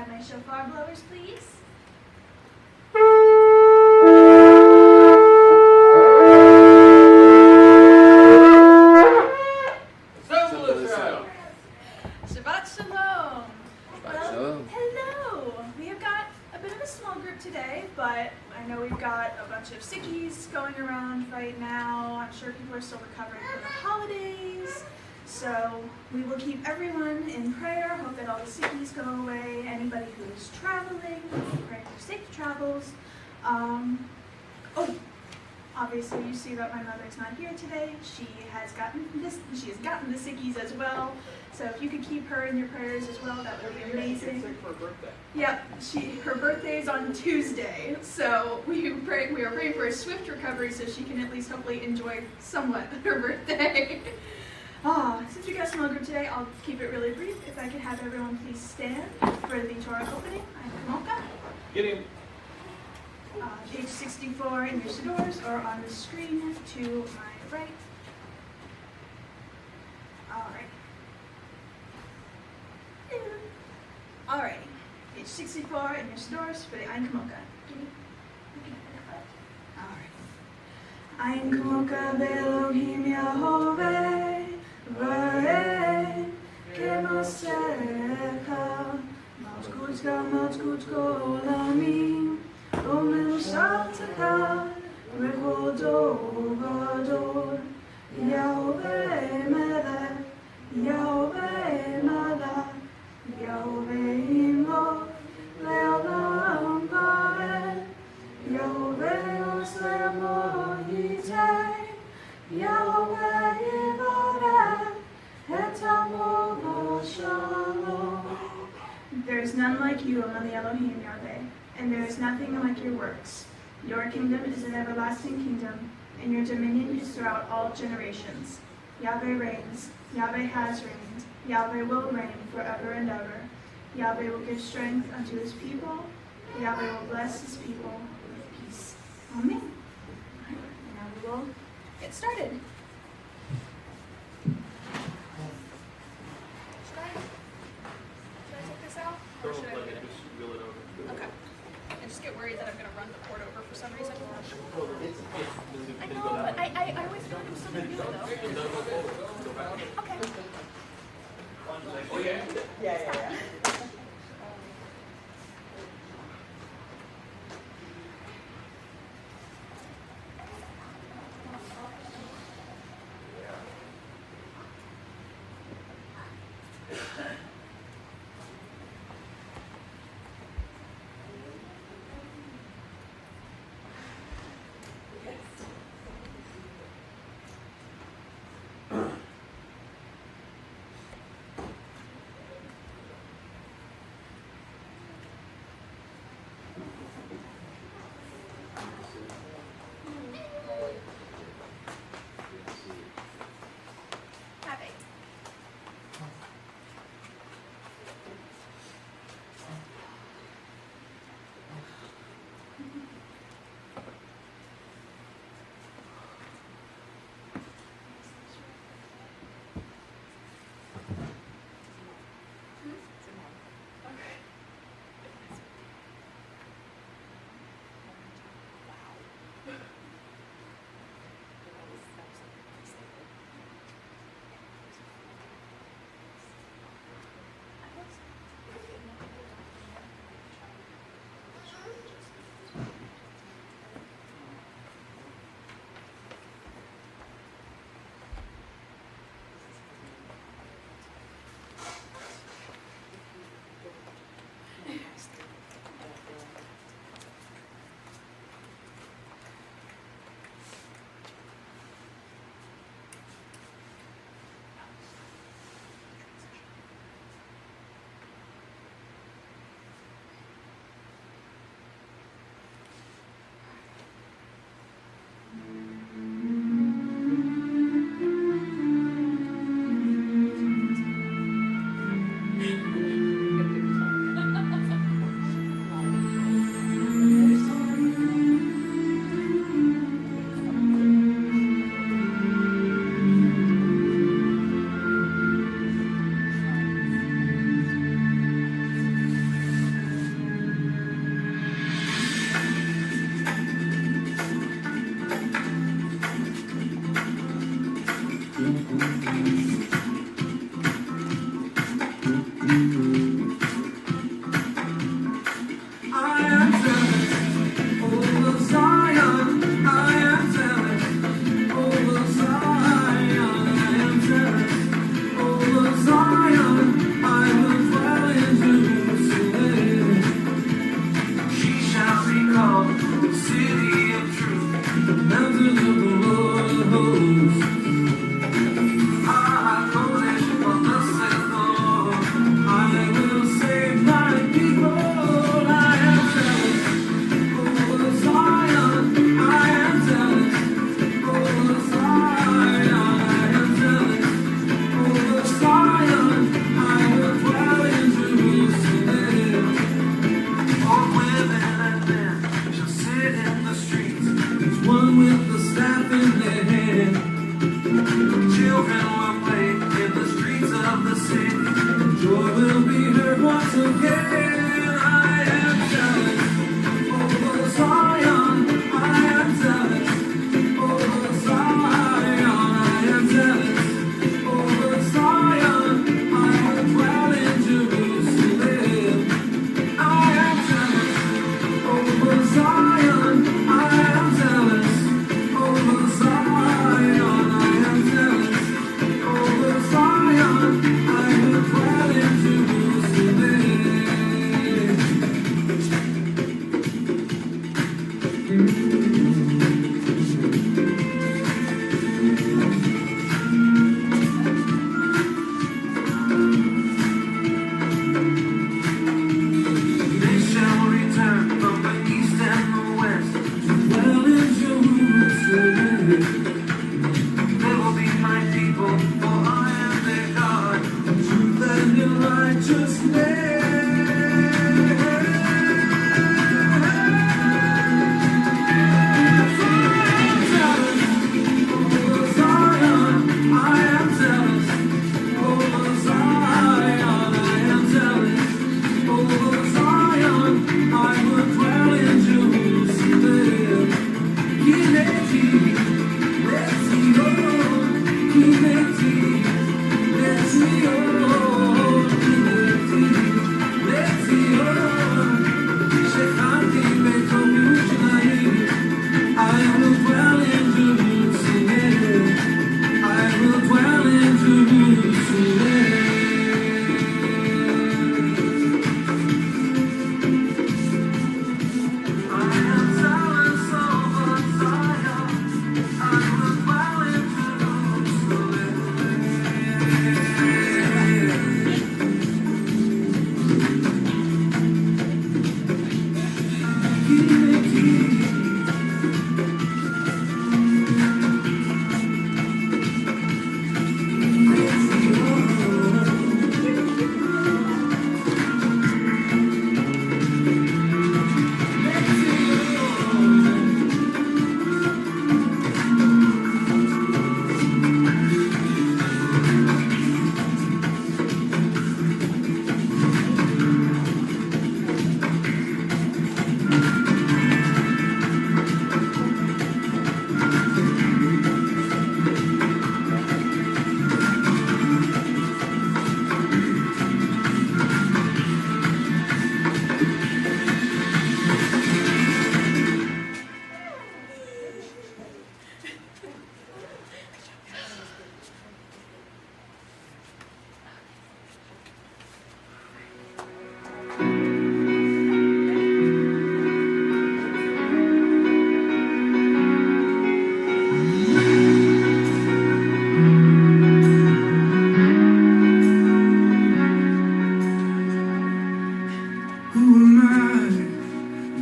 have my shofar blowers, please? Shabbat Shalom. Well, hello. We have got a bit of a small group today, but I know we've got a bunch of sickies going around right now. I'm sure people are still recovering from the holidays. So we will keep everyone in prayer. Hope that all the sickies go away. Anybody who is traveling, pray for safe travels. Obviously you see that my mother's not here today. She has gotten the sickies as well. So if you could keep her in your prayers as well, that would be amazing. Sick for her birthday. Yep, her birthday is on Tuesday. So we are praying for a swift recovery so she can at least hopefully enjoy somewhat her birthday. Since we got a small group today, I'll keep it really brief. If I could have everyone please stand for the Torah opening. I'm Kamoka. Get him. Page 64 in your sidors or on the screen to my right. Alright. Page 64 in your sidors for the Ein Kamoka. Alright. Ein Kamoka Be'Elohim Yahoveh Va'eh Kemosecha Malchutka Olamim U'Milshataka Rekodor Vador Yahoveh Melech Yahoveh Malach Yahoveh Imloch Le'olam Va'ed Yahoveh Osle'amo Yitei Yahoveh Yivarech Et Amo V'Shalom. There is none like you among the Elohim, Yahweh, and there is nothing like your works. Your kingdom is an everlasting kingdom, and your dominion is throughout all generations. Yahweh reigns, Yahweh has reigned, Yahweh will reign forever and ever. Yahweh will give strength unto his people, Yahweh will bless his people with peace. Amen. Now we will get started. Should I take this out? Or should I leave it? Just wheel it over. Okay. I just get worried that I'm going to run the cord over for some reason. I It's know, but I always feel like I'm still going to do it though. Okay. Oh, yeah? Yeah.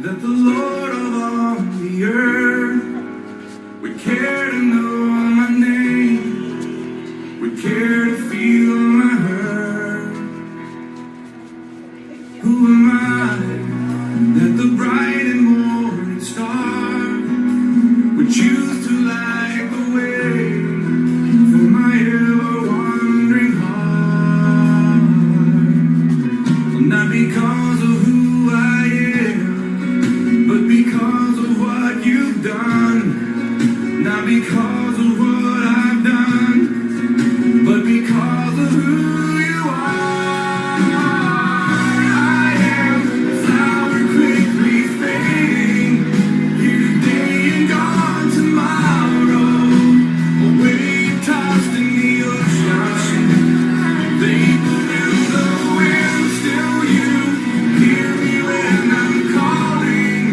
that the Lord of all the earth would care to know my name, would care to feel my hurt. Who am I that the bright and morning star would choose to light the way for my ever-wandering heart? Well, not because of who I am, but because of what you've done. Not because of what I've done, but because of who you are. I am a flower quickly fading, here today and gone tomorrow. A wave tossed in the ocean, vapor in the wind, still you hear me when I'm calling.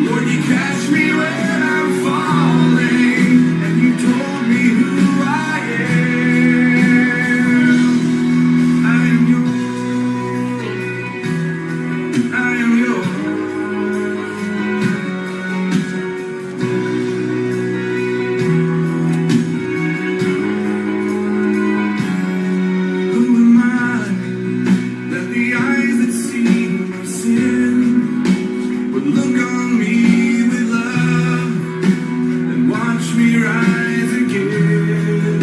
Lord, you catch me when I'm falling, and you told me who I am. I am yours. I am yours. Who am I that the eyes that see my sin would look on me with love and watch me rise again?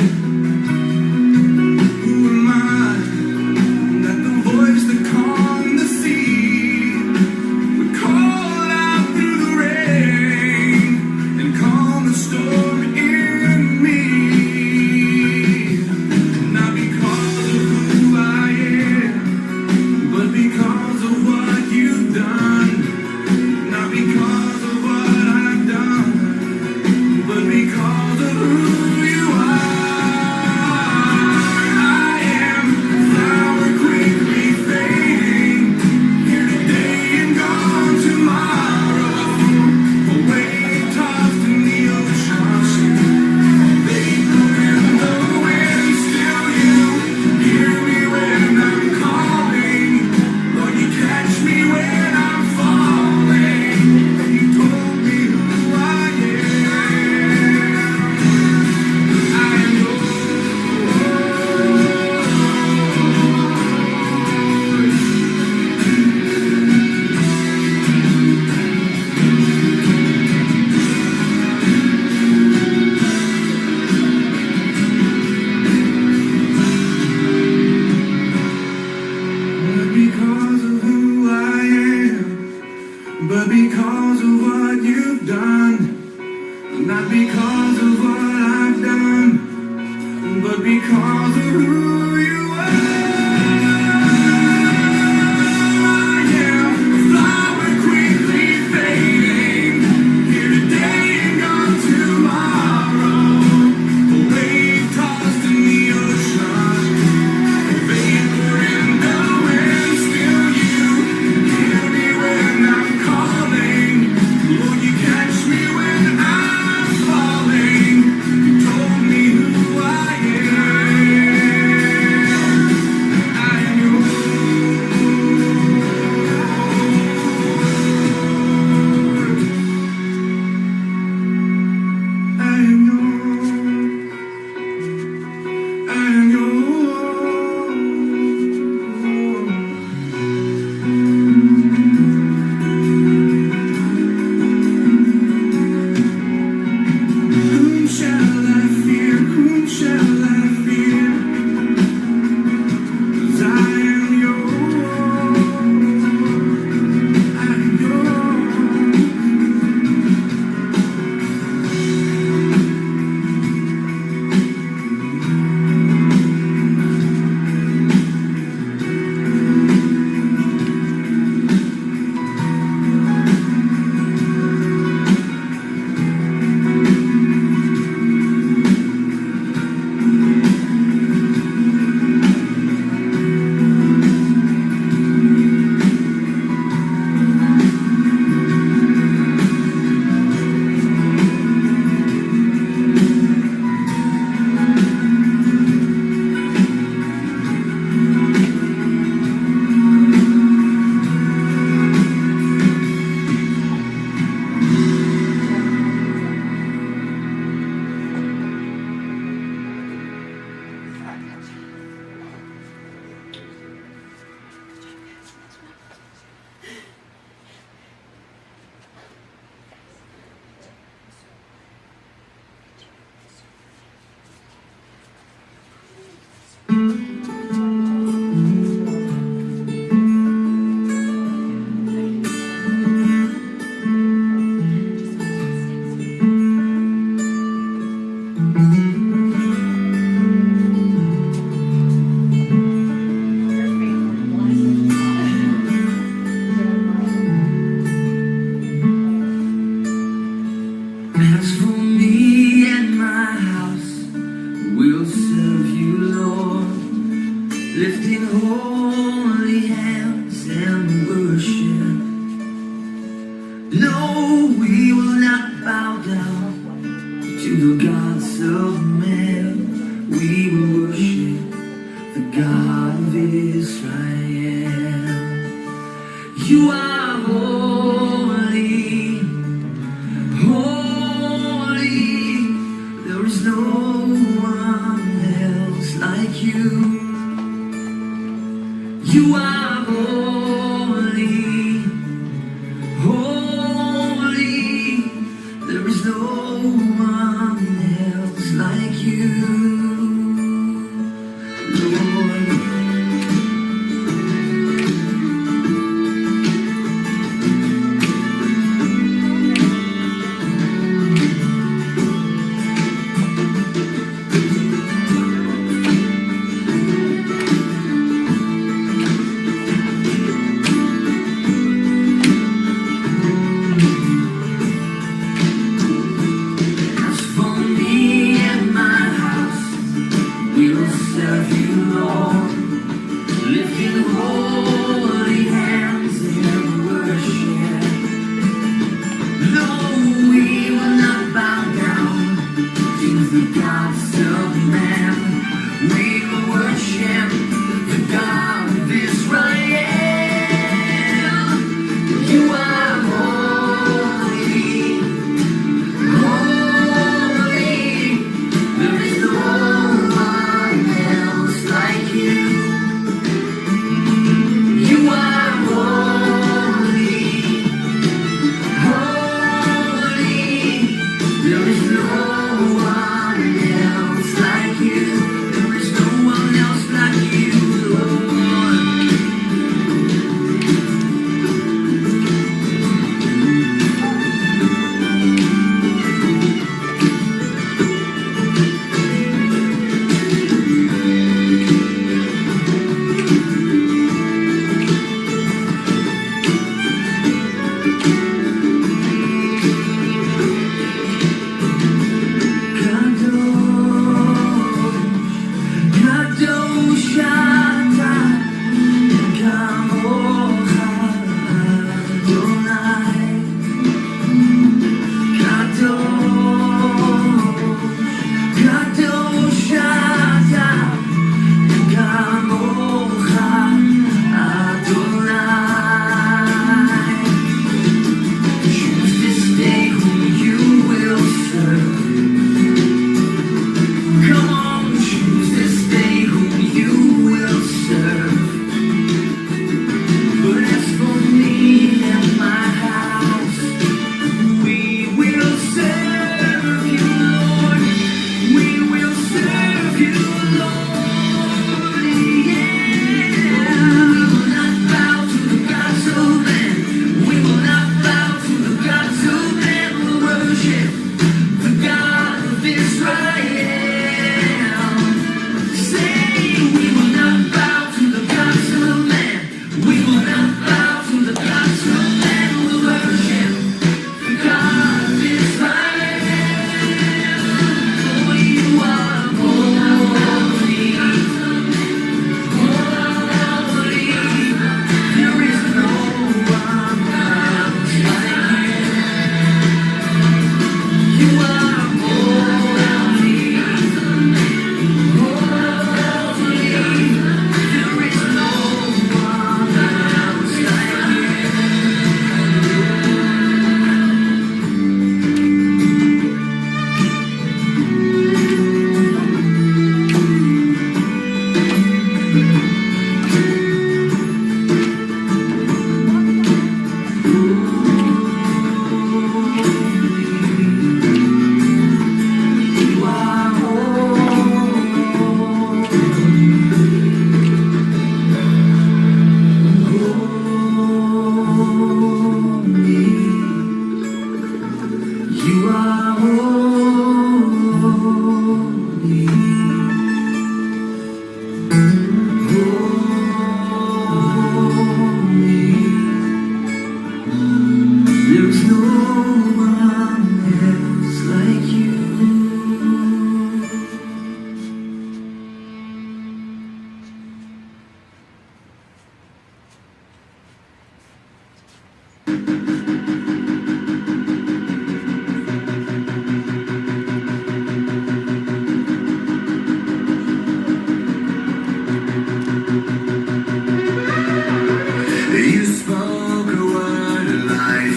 Who am I that the voice that calmed the sea would call out through the rain and calm the storm in me? Not because of who I am, but because of what you've done. Not because of what I've done, but because of who you are. I am a flower quickly fading, here today and gone tomorrow. A wave tossed in the ocean, vapor in the wind, still you hear me when I'm calling. Lord, you catch me when I'm falling, and you told me who I am. I am yours. Not because of who I am, but because of what you've done. Not because of what I've done, but because of who you are. I am a flower quickly fading, here today and gone tomorrow. A wave tossed in the ocean, vapor in the wind, still you hear me when I'm calling. Lord, you catch me when I'm falling. You told me who I am. No, we will not bow down to the gods of man. We will worship the God of Israel. You are holy, holy. There is no one else like you. You are holy, holy. There is no one else like you, Lord. As for me and my house, we will serve you, Lord, lifting holy hands in worship. No, we will not bow down to the gods of man. We will worship the God of Israel. You are holy, holy. There is no one else like you. You are holy, holy. There is no one else like you. There is no one else like you, Lord. Kadosh, Kamocha Adonai. Kadosh, Kamocha Adonai. Choose this day whom you will serve. Come on, choose this day whom you will serve. But as for me and my house, we will serve you, Lord. We will serve you, Lord. Yeah. We will not bow to the gods of man. We will not bow to the gods of man. We'll worship the God of Israel. Say, we will not bow to the gods of man. We will not bow to the gods of man. We'll worship the God of Israel. For you are holy, holy. There is no one else like you. You are holy, holy. There is no one else like you. You are holy. You are holy. Holy. There's no one else like you.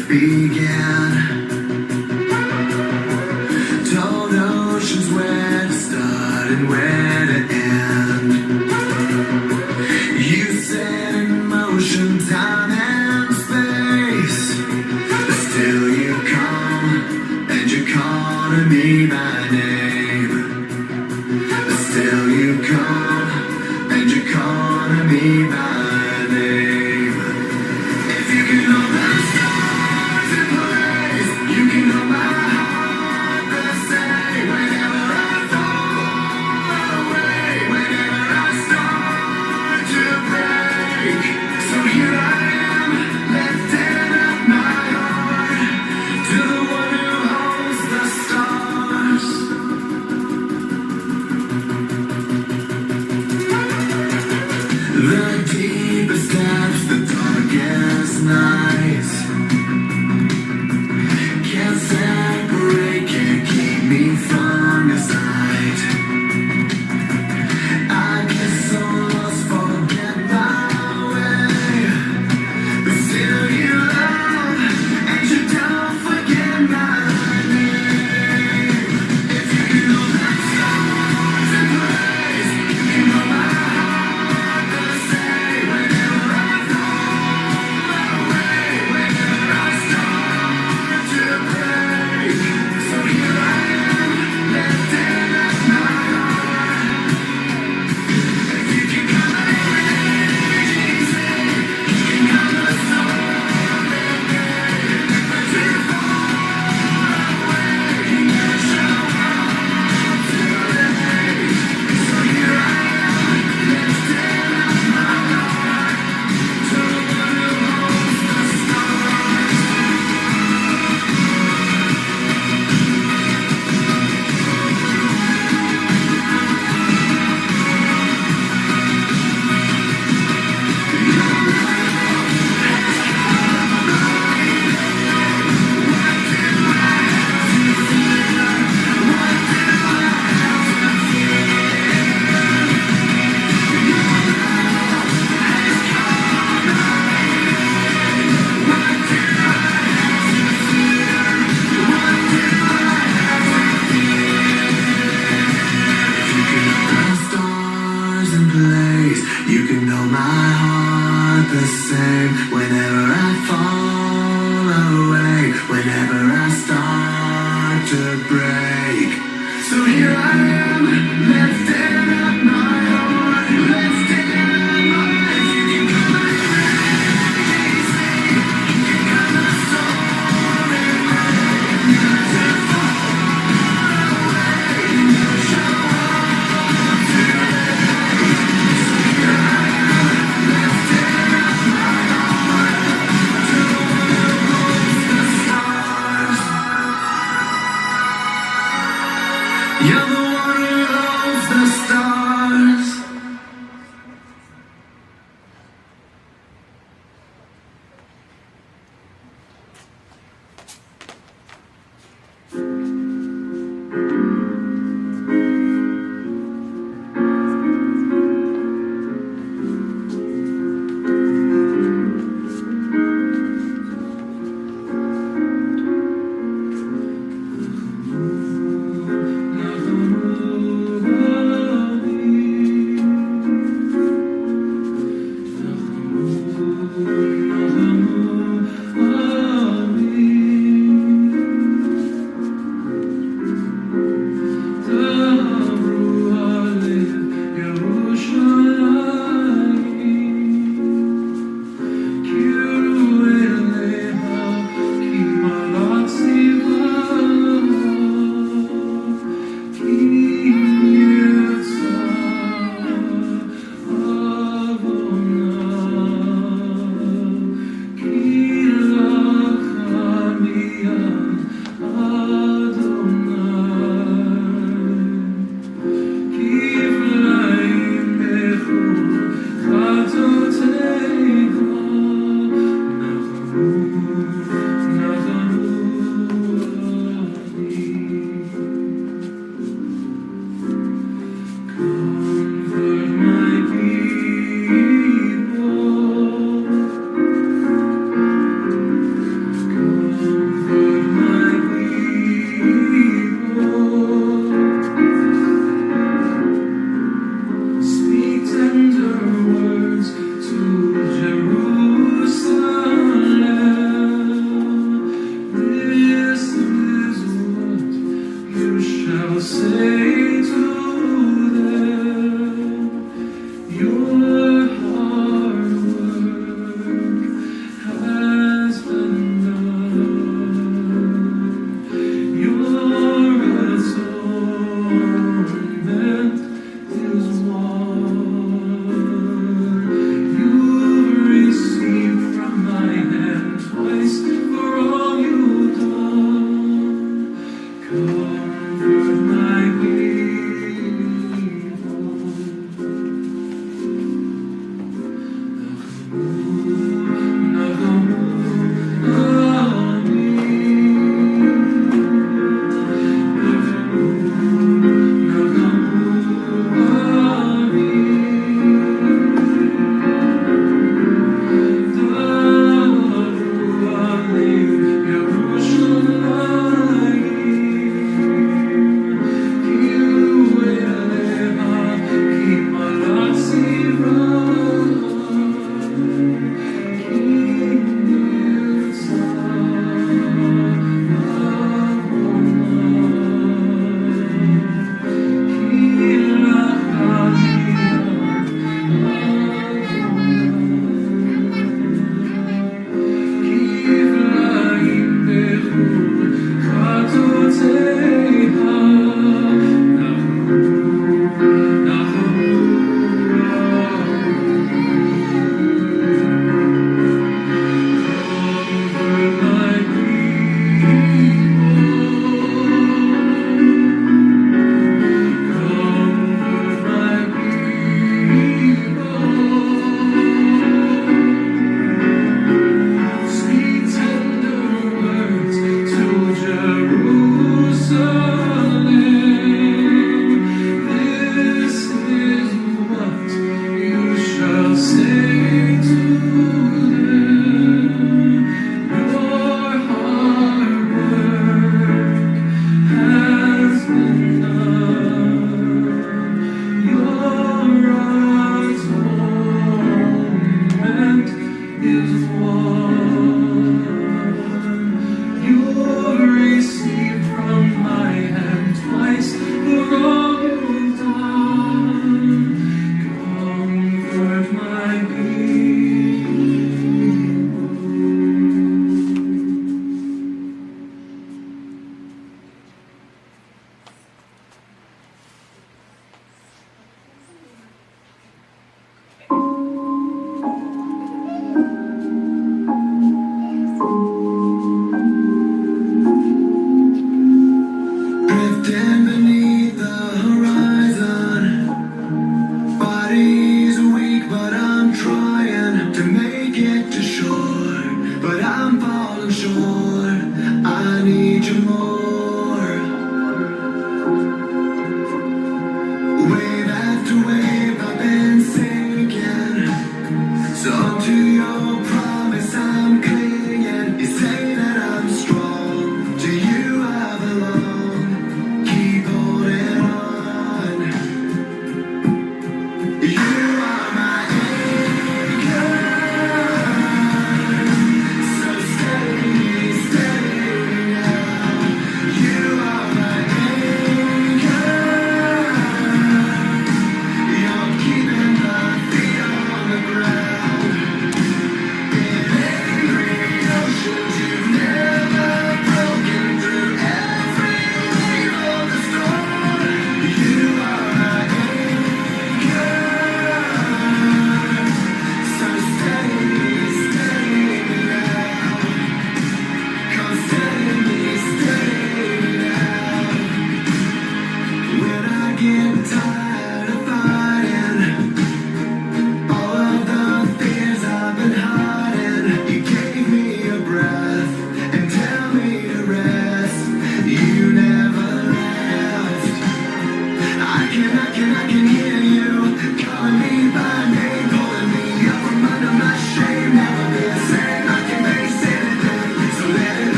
life began. Told oceans where to start and where to end. You set in motion time and space, but still you come and you call to me by name. But still you come and you call to me by name. If you could know the stars in place,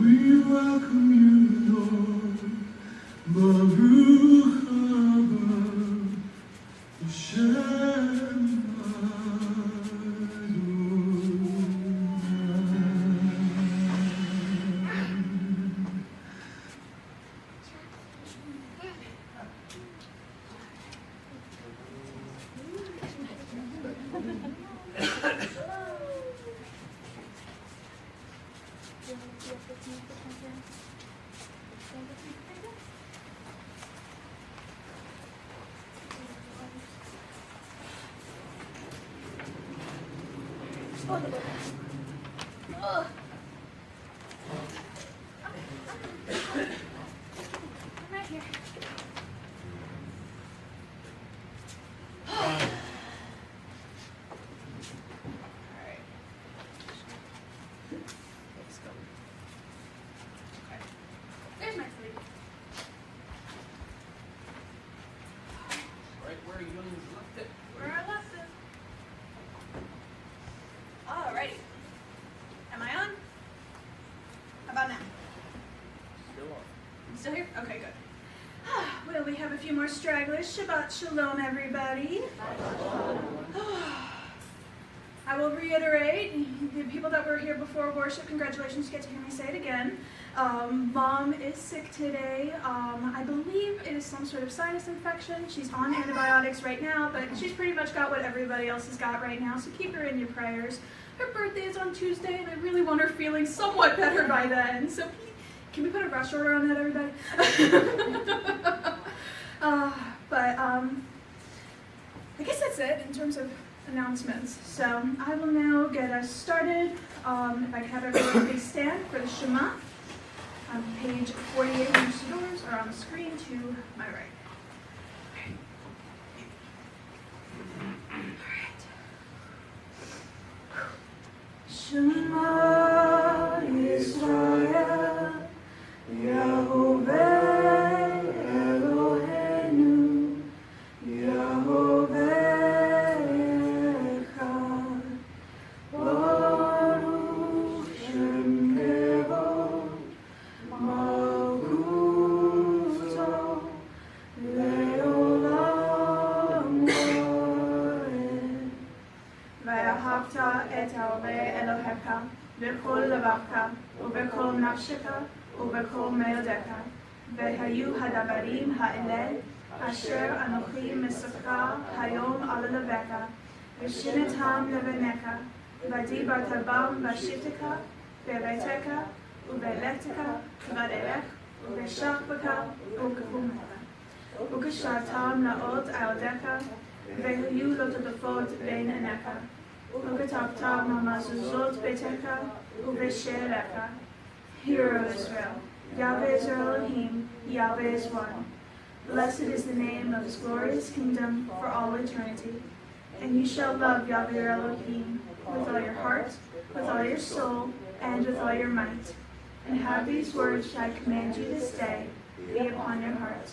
We welcome you, Lord. Baruch haba Hashem There's my sleep. Right where you left it. Where I left it. Alrighty. Am I on? How about now? Still on. I'm still here? Okay, good. Well, we have a few more stragglers. Shabbat Shalom, everybody. I will reiterate, the people that were here before worship, congratulations, you get to hear me say it again. Mom is sick today. I believe it is some sort of sinus infection. She's on antibiotics right now, but she's pretty much got what everybody else has got right now, so keep her in your prayers. Her birthday is on Tuesday, and I really want her feeling somewhat better by then, so can we put a rush order on that, everybody? I guess that's it in terms of announcements. So I will now get us started. If I can have everyone please stand for the Shema. On page 48 in your doors or on the screen to my right. Shema Yisrael, Yehovah Eloheinu, Yehovah Echad, Baruch Shem Kevod, Malchuto, Leolam Vaed. ואהבת את ההווה אלוהיך בכל לבבך ובכל נפשך ובכל מאודך, והיו הדברים האלה אשר אנוכי מספרך היום על לבך, ושינתם לבניך, ודיברת בם בשבתך, בביתך ובלכתך, בדרך ובשכבך ובקומך, וקשרתם לאות על ידיך, והיו לטוטפות בין עיניך, וכתבתם על מזוזות ביתך ובשעריך. Hear, O Israel, Yahweh is our Elohim, Yahweh is one. Blessed is the name of his glorious kingdom for all eternity. And you shall love Yahweh your Elohim with all your heart, with all your soul, and with all your might. And have these words which I command you this day be upon your heart.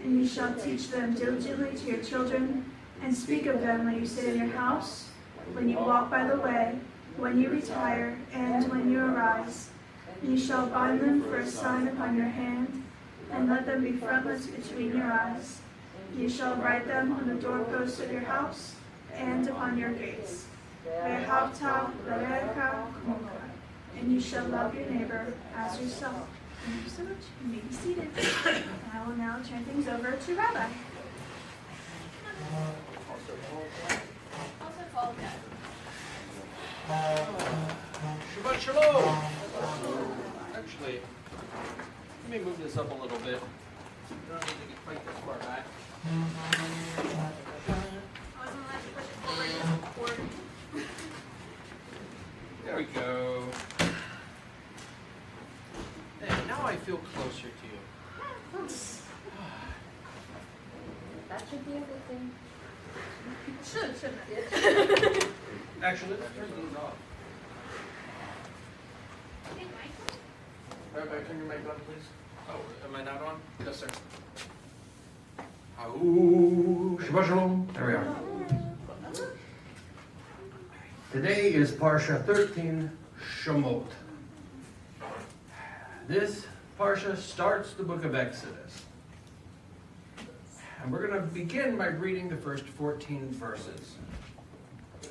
And you shall teach them diligently to your children, and speak of them when you sit in your house, when you walk by the way, when you retire, and when you arise. And you shall bind them for a sign upon your hand, and let them be frontlets between your eyes. You shall write them on the doorposts of your house, and upon your gates. Ve'ahavta l're'echa k'mocha. And you shall love your neighbor as yourself. Thank you so much. You may be seated. I will now turn things over to Rabbi. Also called that. Shabbat Shalom! Actually, let me move this up a little bit. You don't need to get quite this far back. I wasn't allowed to push it forward. There we go. And now I feel closer to you. That should be a good thing. Shouldn't it? Actually, let's turn these off. Rabbi, turn your mic on, please. Oh, am I not on? Yes, sir. Shabbat Shalom. There we are. Today is Parashah 13, Sh'mot. This Parashah starts the book of Exodus. And we're going to begin by reading the first 14 verses.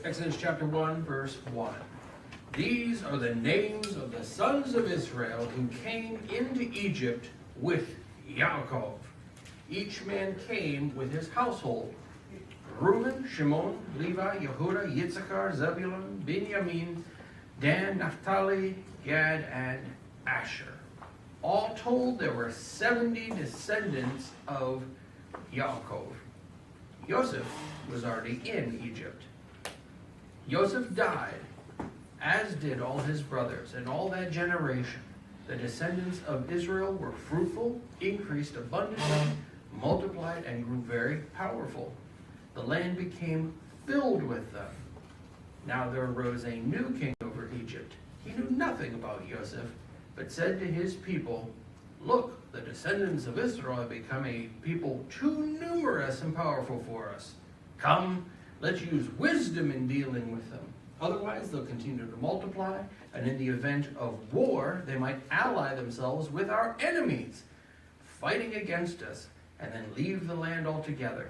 Exodus chapter 1, verse 1. These are the names of the sons of Israel who came into Egypt with Yaakov. Each man came with his household. Reuben, Shimon, Levi, Yehuda, Yitzchar, Zebulun, Binyamin, Dan, Naphtali, Gad, and Asher. All told, there were 70 descendants of Yaakov. Joseph was already in Egypt. Joseph died, as did all his brothers and all that generation. The descendants of Israel were fruitful, increased abundantly, multiplied, and grew very powerful. The land became filled with them. Now there arose a new king over Egypt. He knew nothing about Joseph, but said to his people, "Look, the descendants of Israel have become a people too numerous and powerful for us. Come, let's use wisdom in dealing with them. Otherwise, they'll continue to multiply, and in the event of war, they might ally themselves with our enemies, fighting against us, and then leave the land altogether."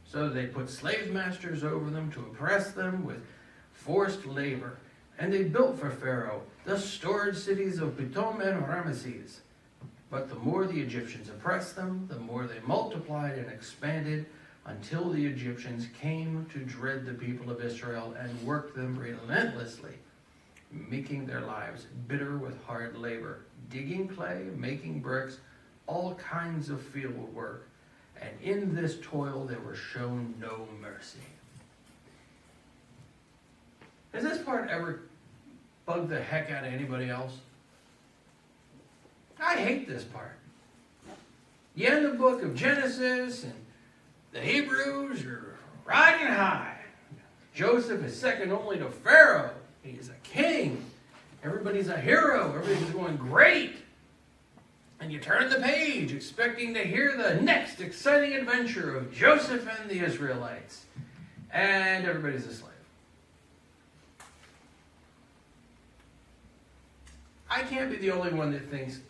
So they put slave masters over them to oppress them with forced labor. And they built for Pharaoh the storage cities of Pithom and Ramesses. But the more the Egyptians oppressed them, the more they multiplied and expanded, until the Egyptians came to dread the people of Israel and worked them relentlessly, making their lives bitter with hard labor, digging clay, making bricks, all kinds of field work. And in this toil they were shown no mercy. Has this part ever bugged the heck out of anybody else? I hate this part. You end the book of Genesis and the Hebrews are riding high. Joseph is second only to Pharaoh. He's a king. Everybody's a hero. Everything's going great. And you turn the page expecting to hear the next exciting adventure of Joseph and the Israelites. And everybody's a slave. I can't be the only one that thinks,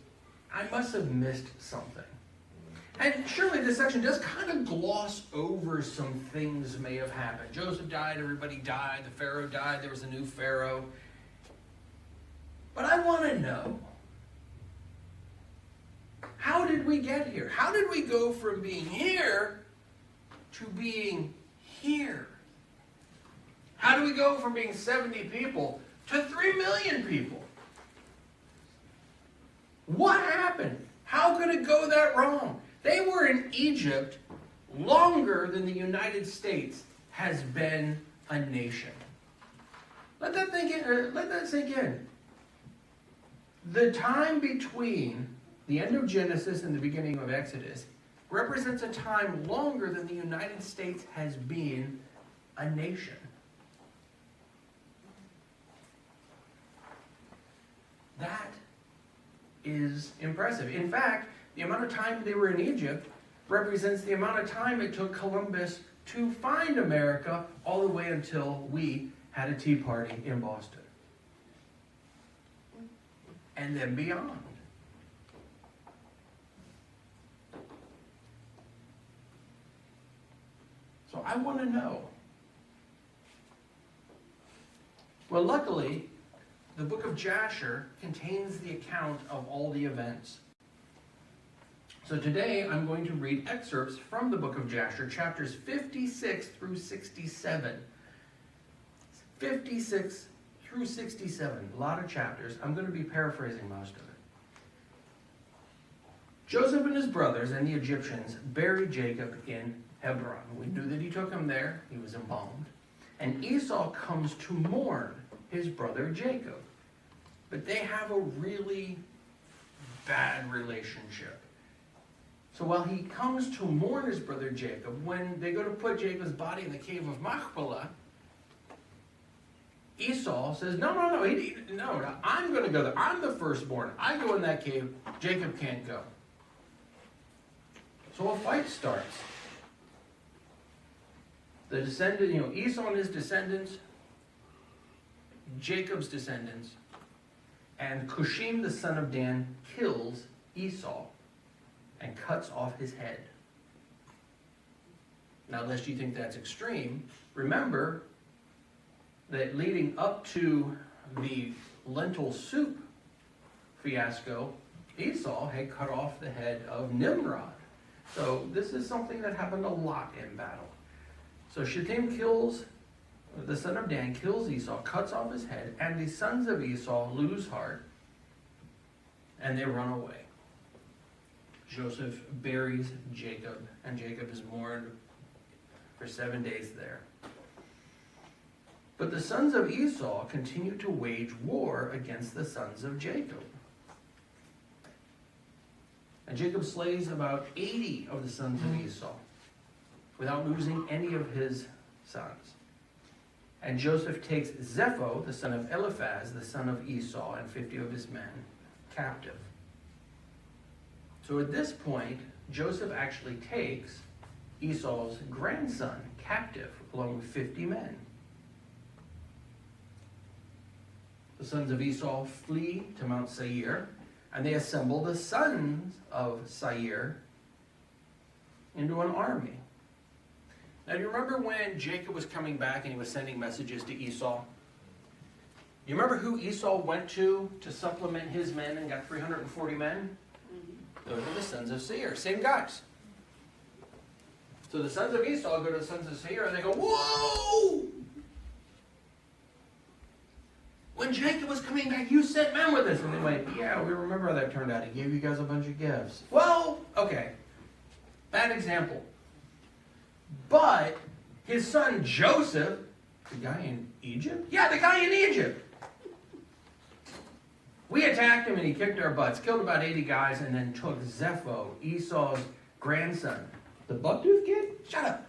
I must have missed something. And surely this section does kind of gloss over some things may have happened. Joseph died, everybody died, the Pharaoh died, there was a new Pharaoh. But I want to know, how did we get here? How did we go from being here to being here? How do we go from being 70 people to 3 million people? What happened? How could it go that wrong? They were in Egypt longer than the United States has been a nation. Let that sink in. The time between the end of Genesis and the beginning of Exodus represents a time longer than the United States has been a nation. That is impressive. In fact, the amount of time they were in Egypt represents the amount of time it took Columbus to find America all the way until we had a tea party in Boston. And then beyond. So I want to know. Well, luckily, the book of Jasher contains the account of all the events. So today I'm going to read excerpts from the book of Jasher, chapters 56 through 67. 56 through 67, a lot of chapters. I'm going to be paraphrasing most of it. Joseph and his brothers and the Egyptians buried Jacob in Hebron. We knew that he took him there. He was embalmed. And Esau comes to mourn his brother Jacob. But they have a really bad relationship. So while he comes to mourn his brother Jacob, when they go to put Jacob's body in the cave of Machpelah, Esau says, no, I'm going to go there. I'm the firstborn. I go in that cave. Jacob can't go. So a fight starts. The descendant, Esau and his descendants, Jacob's descendants, And Cushim, the son of Dan, kills Esau and cuts off his head. Now, lest you think that's extreme, remember that leading up to the lentil soup fiasco, Esau had cut off the head of Nimrod. So this is something that happened a lot in battle. So Shittim kills, the son of Dan kills Esau, cuts off his head, and the sons of Esau lose heart, and they run away. Joseph buries Jacob, and Jacob is mourned for 7 days there. But the sons of Esau continue to wage war against the sons of Jacob. And Jacob slays about 80 of the sons of Esau without losing any of his sons. And Joseph takes Zepho, the son of Eliphaz, the son of Esau, and 50 of his men captive. So at this point, Joseph actually takes Esau's grandson captive, along with 50 men. The sons of Esau flee to Mount Seir, and they assemble the sons of Seir into an army. Now, do you remember when Jacob was coming back and he was sending messages to Esau? You remember who Esau went to supplement his men and got 340 men? Those are the sons of Seir, same guys. So the sons of Esau go to the sons of Seir and they go, whoa! When Jacob was coming back, you sent men with us. And they went, yeah, we remember how that turned out. He gave you guys a bunch of gifts. Well, okay. Bad example. But his son Joseph, the guy in Egypt? Yeah, the guy in Egypt. We attacked him and he kicked our butts, killed about 80 guys, and then took Zepho, Esau's grandson. The bucktooth kid? Shut up.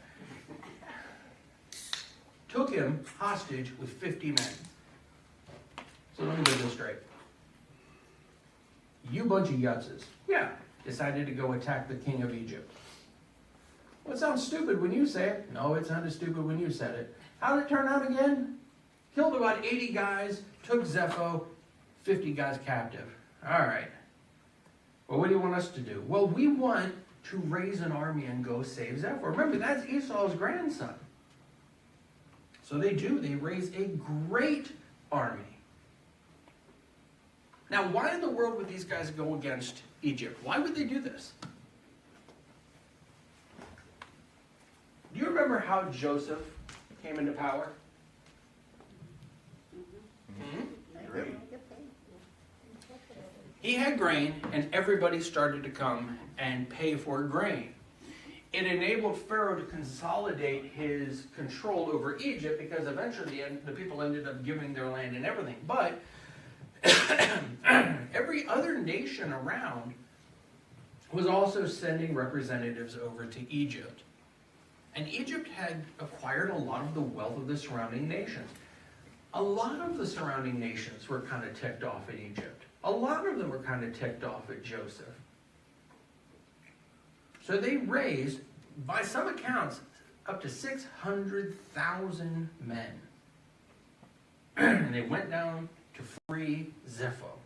Took him hostage with 50 men. So let me get this straight. You bunch of yutzes, decided to go attack the king of Egypt. Well, it sounds stupid when you say it. No, it sounded stupid when you said it. How did it turn out again? Killed about 80 guys, took Zepho, 50 guys captive. All right. Well, what do you want us to do? Well, we want to raise an army and go save Zepho. Remember, that's Esau's grandson. So they do. They raise a great army. Now, why in the world would these guys go against Egypt? Why would they do this? Do you remember how Joseph came into power? Great. He had grain, and everybody started to come and pay for grain. It enabled Pharaoh to consolidate his control over Egypt because eventually the people ended up giving their land and everything. But every other nation around was also sending representatives over to Egypt. And Egypt had acquired a lot of the wealth of the surrounding nations. A lot of the surrounding nations were kind of ticked off at Egypt. A lot of them were kind of ticked off at Joseph. So they raised, by some accounts, up to 600,000 men. And they went down to free Zepho.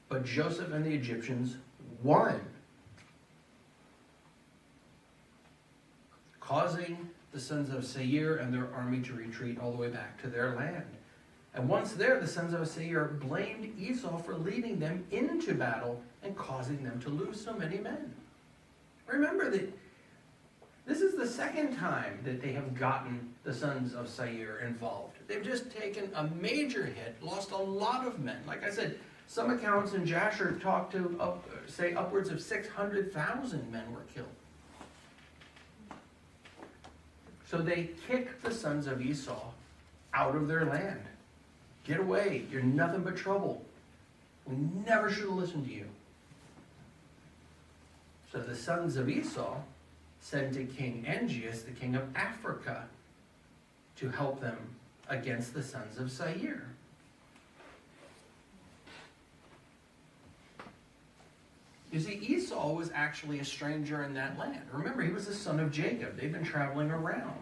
But Joseph and the Egyptians won, causing the sons of Seir and their army to retreat all the way back to their land. And once there, the sons of Seir blamed Esau for leading them into battle and causing them to lose so many men. Remember that this is the second time that they have gotten the sons of Seir involved. They've just taken a major hit, lost a lot of men. Like I said, some accounts in Jasher talk to, say, upwards of 600,000 men were killed. So they kicked the sons of Esau out of their land. Get away. You're nothing but trouble. We never should have listened to you. So the sons of Esau sent to King Angeus, the king of Africa, to help them against the sons of Seir. You see, Esau was actually a stranger in that land. Remember, he was the son of Jacob. They've been traveling around.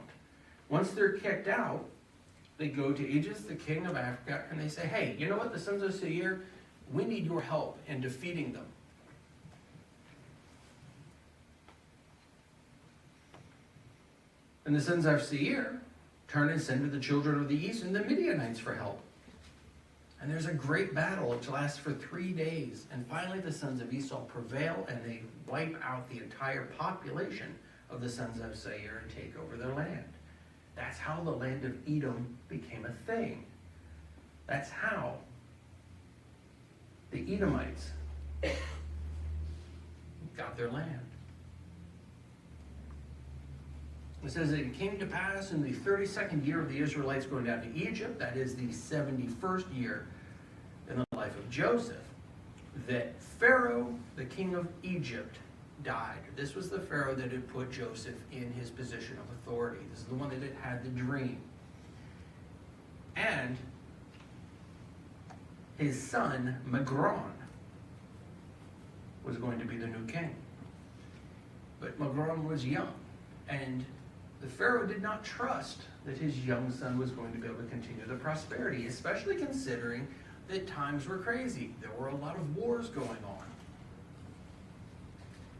Once they're kicked out, they go to Egypt, the king of Africa, and they say, hey, you know what, the sons of Seir, we need your help in defeating them. And the sons of Seir turn and send to the children of the east and the Midianites for help. And there's a great battle which lasts for 3 days. And finally the sons of Esau prevail and they wipe out the entire population of the sons of Seir and take over their land. That's how the land of Edom became a thing. That's how the Edomites got their land. It says it came to pass in the 32nd year of the Israelites going down to Egypt, that is the 71st year in the life of Joseph, that Pharaoh, the king of Egypt, died. This was the Pharaoh that had put Joseph in his position of authority. This is the one that had had the dream. And his son, Magron, was going to be the new king. But Magron was young, and the Pharaoh did not trust that his young son was going to be able to continue the prosperity, especially considering that times were crazy. There were a lot of wars going on.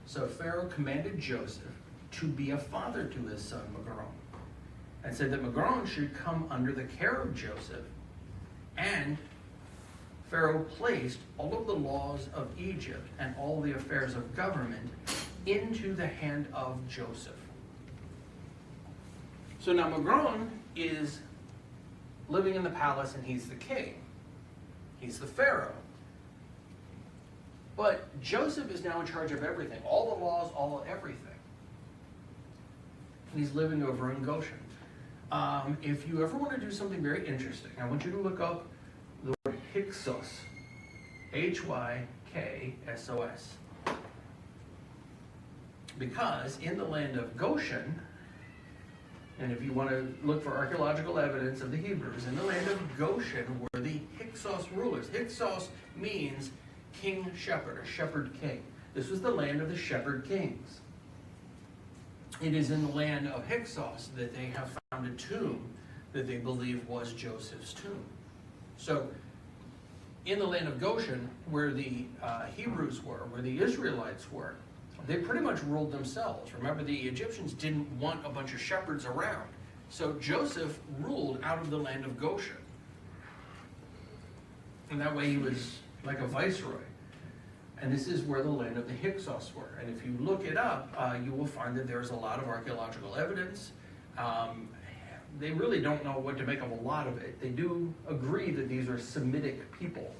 So Pharaoh commanded Joseph to be a father to his son Magron, and said that Magron should come under the care of Joseph. And Pharaoh placed all of the laws of Egypt and all the affairs of government into the hand of Joseph. So now Magron is living in the palace and he's the king. He's the Pharaoh. But Joseph is now in charge of everything. All the laws, all everything. And he's living over in Goshen. If you ever want to do something very interesting, I want you to look up the word Hyksos. Hyksos. Because in the land of Goshen, and if you want to look for archaeological evidence of the Hebrews, in the land of Goshen were the Hyksos rulers. Hyksos means king shepherd, or shepherd king. This was the land of the shepherd kings. It is in the land of Hyksos that they have found a tomb that they believe was Joseph's tomb. So in the land of Goshen, where the Hebrews were, where the Israelites were, they pretty much ruled themselves. Remember, the Egyptians didn't want a bunch of shepherds around. So Joseph ruled out of the land of Goshen. And that way he was like a viceroy. And this is where the land of the Hyksos were. And if you look it up, you will find that there's a lot of archaeological evidence. They really don't know what to make of a lot of it. They do agree that these are Semitic people.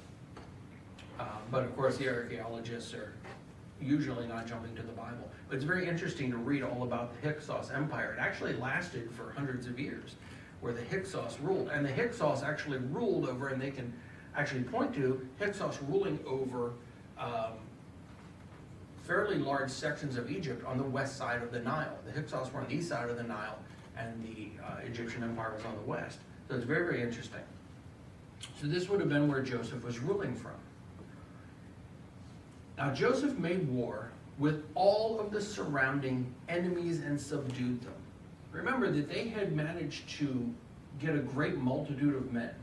But of course, the archaeologists are usually not jumping to the Bible. But it's very interesting to read all about the Hyksos Empire. It actually lasted for hundreds of years, where the Hyksos ruled. And the Hyksos actually ruled over, and they can actually point to Hyksos ruling over fairly large sections of Egypt on the west side of the Nile. The Hyksos were on the east side of the Nile, and the Egyptian Empire was on the west. So it's very, very interesting. So this would have been where Joseph was ruling from. Now Joseph made war with all of the surrounding enemies and subdued them. Remember that they had managed to get a great multitude of men,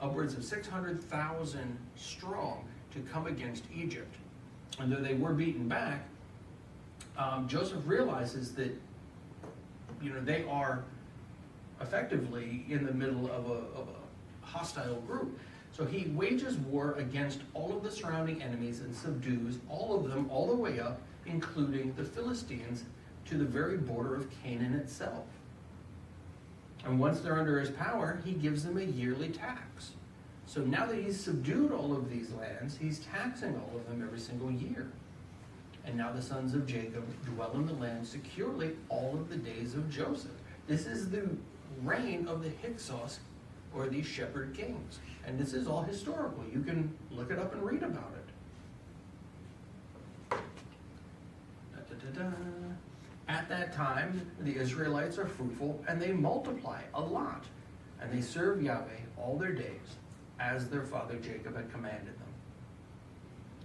upwards of 600,000 strong, to come against Egypt. And though they were beaten back, Joseph realizes that they are effectively in the middle of a hostile group. So he wages war against all of the surrounding enemies and subdues all of them all the way up, including the Philistines, to the very border of Canaan itself. And once they're under his power, he gives them a yearly tax. So now that he's subdued all of these lands, he's taxing all of them every single year. And now the sons of Jacob dwell in the land securely all of the days of Joseph. This is the reign of the Hyksos, or these shepherd kings. And this is all historical. You can look it up and read about it. At that time, the Israelites are fruitful and they multiply a lot. And they serve Yahweh all their days, as their father Jacob had commanded them.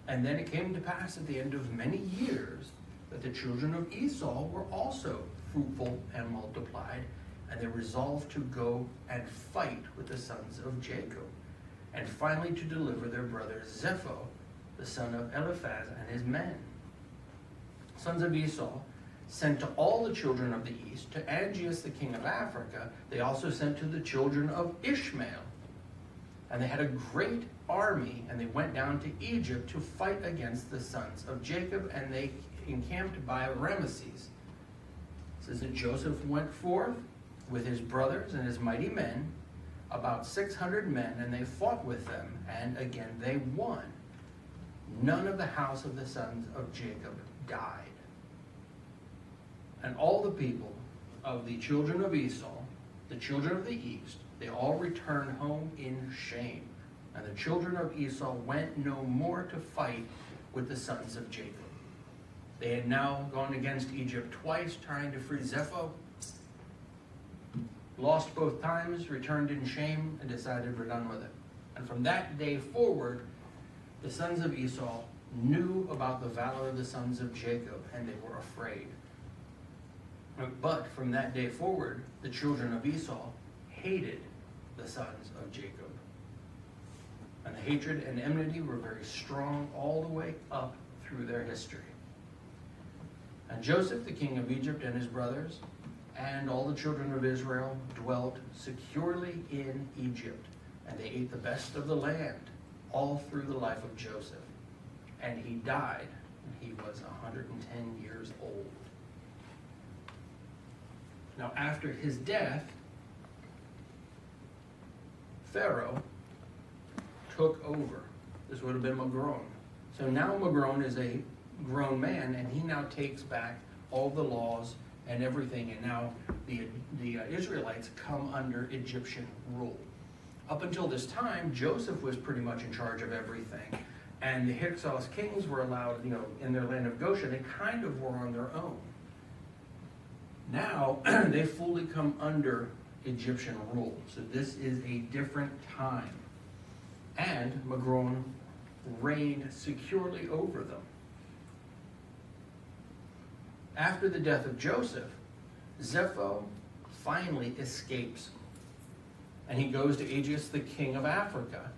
And then it came to pass at the end of many years that the children of Esau were also fruitful and multiplied, and they resolved to go and fight with the sons of Jacob, and finally to deliver their brother Zepho, the son of Eliphaz, and his men. Sons of Esau sent to all the children of the east, to Angeas the king of Africa. They also sent to the children of Ishmael. And they had a great army, and they went down to Egypt to fight against the sons of Jacob, and they encamped by Ramesses. It says that Joseph went forth with his brothers and his mighty men, about 600 men, and they fought with them, and again they won. None of the house of the sons of Jacob died. And all the people of the children of Esau, the children of the east, they all returned home in shame. And the children of Esau went no more to fight with the sons of Jacob. They had now gone against Egypt twice, trying to free Zepho. Lost both times, returned in shame, and decided we're done with it. And from that day forward, the sons of Esau knew about the valor of the sons of Jacob, and they were afraid. But from that day forward, the children of Esau hated the sons of Jacob. And the hatred and enmity were very strong all the way up through their history. And Joseph, the king of Egypt, and his brothers, and all the children of Israel dwelt securely in Egypt, and they ate the best of the land all through the life of Joseph. And he died when he was 110 years old. Now, after his death, Pharaoh took over. This would have been Magron. So now Magron is a grown man, and he now takes back all the laws and everything, and now the Israelites come under Egyptian rule. Up until this time, Joseph was pretty much in charge of everything, and the Hyksos kings were allowed, in their land of Goshen, they kind of were on their own. Now, they fully come under Egyptian rule. So this is a different time. And Magron reigned securely over them. After the death of Joseph, Zepho finally escapes. And he goes to Aegeus, the king of Africa.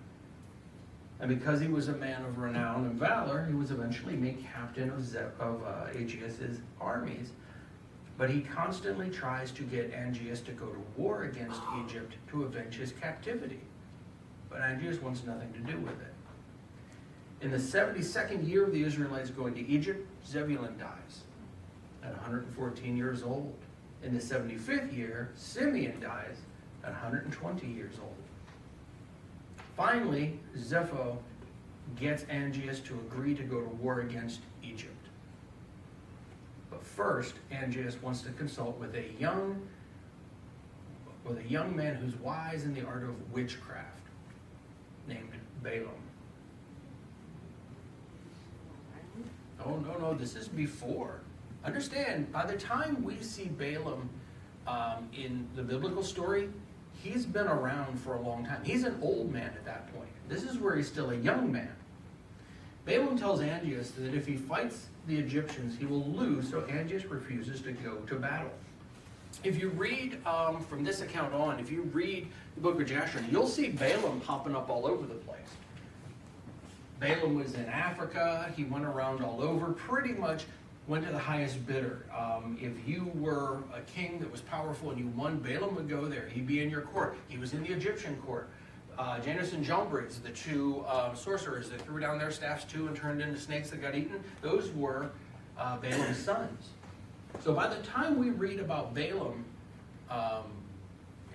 And because he was a man of renown and valor, he was eventually made captain of Aegeus' armies. But he constantly tries to get Angeas to go to war against Egypt to avenge his captivity. But Angeas wants nothing to do with it. In the 72nd year of the Israelites going to Egypt, Zebulun dies at 114 years old. In the 75th year, Simeon dies at 120 years old. Finally, Zepho gets Angeas to agree to go to war against Egypt. But first, Angeas wants to consult with a young man who's wise in the art of witchcraft, named Balaam. Oh, no, this is before. Understand, by the time we see Balaam in the biblical story, he's been around for a long time. He's an old man at that point. This is where he's still a young man. Balaam tells Angeas that if he fights the Egyptians, he will lose, so Angeas refuses to go to battle. If you read from this account on, if you read the book of Jasher, you'll see Balaam popping up all over the place. Balaam was in Africa. He went around all over, pretty much went to the highest bidder. If you were a king that was powerful and you won, Balaam would go there. He'd be in your court. He was in the Egyptian court. Janus and Jambres, the two sorcerers that threw down their staffs too and turned into snakes that got eaten, those were Balaam's sons. So by the time we read about Balaam,